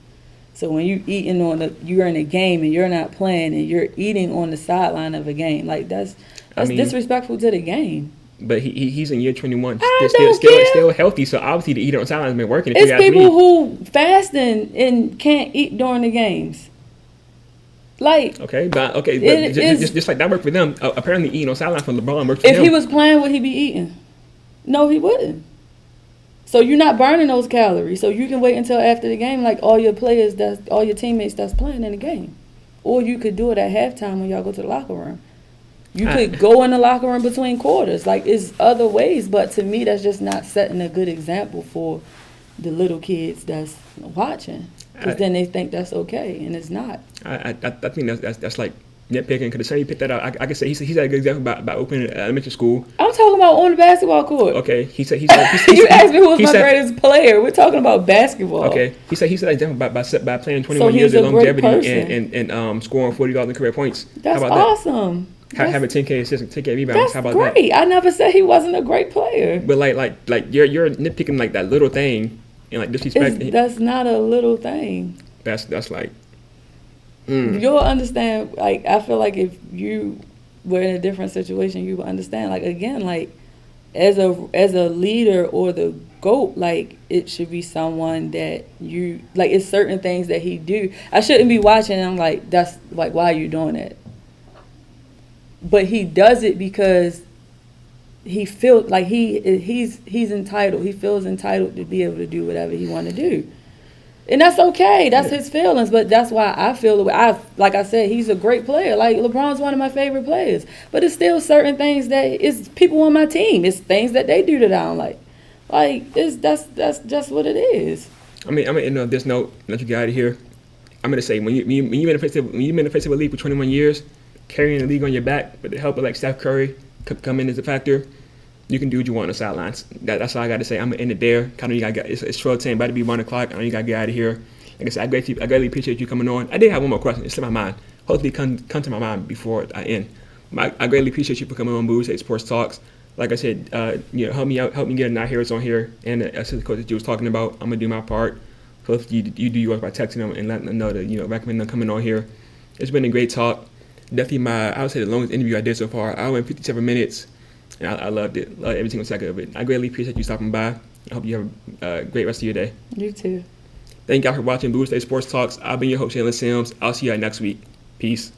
So when you're in a game and you're not playing and you're eating on the sideline of a game, like that's disrespectful to the game. But he's in year 21, don't still healthy. So obviously the eating on sideline has been working. It's people who fasting and can't eat during the games. Like just like that worked for them. Apparently, eating on sideline for LeBron worked for him. If he was playing, would he be eating? No, he wouldn't. So you're not burning those calories. So you can wait until after the game, like all your teammates that's playing in the game, or you could do it at halftime when y'all go to the locker room. You could go in the locker room between quarters. Like it's other ways, but to me, that's just not setting a good example for the little kids that's watching. Because then they think that's okay, and it's not. I think that's like nitpicking. Because the same he picked that out. I could say he's had a good example about opening an elementary school. I'm talking about on the basketball court. Okay, he said. You asked me who was my greatest player. We're talking about basketball. Okay, he said an example by playing 21 years of longevity and scoring 40,000 career points. That's How about awesome. That? Having 10K assists, 10K rebounds. That's How about great. that? I never said he wasn't a great player. But like you're nitpicking like that little thing and like disrespect. That's not a little thing. That's like. You'll understand. Like I feel like if you were in a different situation, you would understand. Like again, like as a leader or the GOAT, like it should be someone that you like. It's certain things that he do. I shouldn't be watching. And I'm like, that's like, why are you doing that? But he does it because he feels like he's entitled. He feels entitled to be able to do whatever he want to do. And that's okay. That's his feelings. But that's why I feel the way like I said, he's a great player. Like LeBron's one of my favorite players. But it's still certain things that it's people on my team. It's things that they do that I don't like. Like that's just what it is. I mean, there's no let you get out of here. I'm gonna say when you've been in the face of a league for 21 years, carrying the league on your back, with the help of like Steph Curry come in as a factor, you can do what you want on the sidelines. That's all I got to say. I'm gonna end it there. Kind of, you got it's 12:10, about to be 1 o'clock. I know you got to get out of here. Like I said, I greatly appreciate you coming on. I did have one more question. It's in my mind. Hopefully, come to my mind before I end. I greatly appreciate you for coming on Bowie State Sports Talks. Like I said, help me out, help me get a Heroes on here, and the assistant coach that you was talking about. I'm gonna do my part. Hopefully, you do yours by texting them and letting them know to recommend them coming on here. It's been a great talk. Definitely I would say the longest interview I did so far. I went 57 minutes, and I loved it. Loved every single second of it. I greatly appreciate you stopping by. I hope you have a great rest of your day. You too. Thank y'all for watching Bowie State Sports Talks. I've been your host, Jalen Sims. I'll see y'all next week. Peace.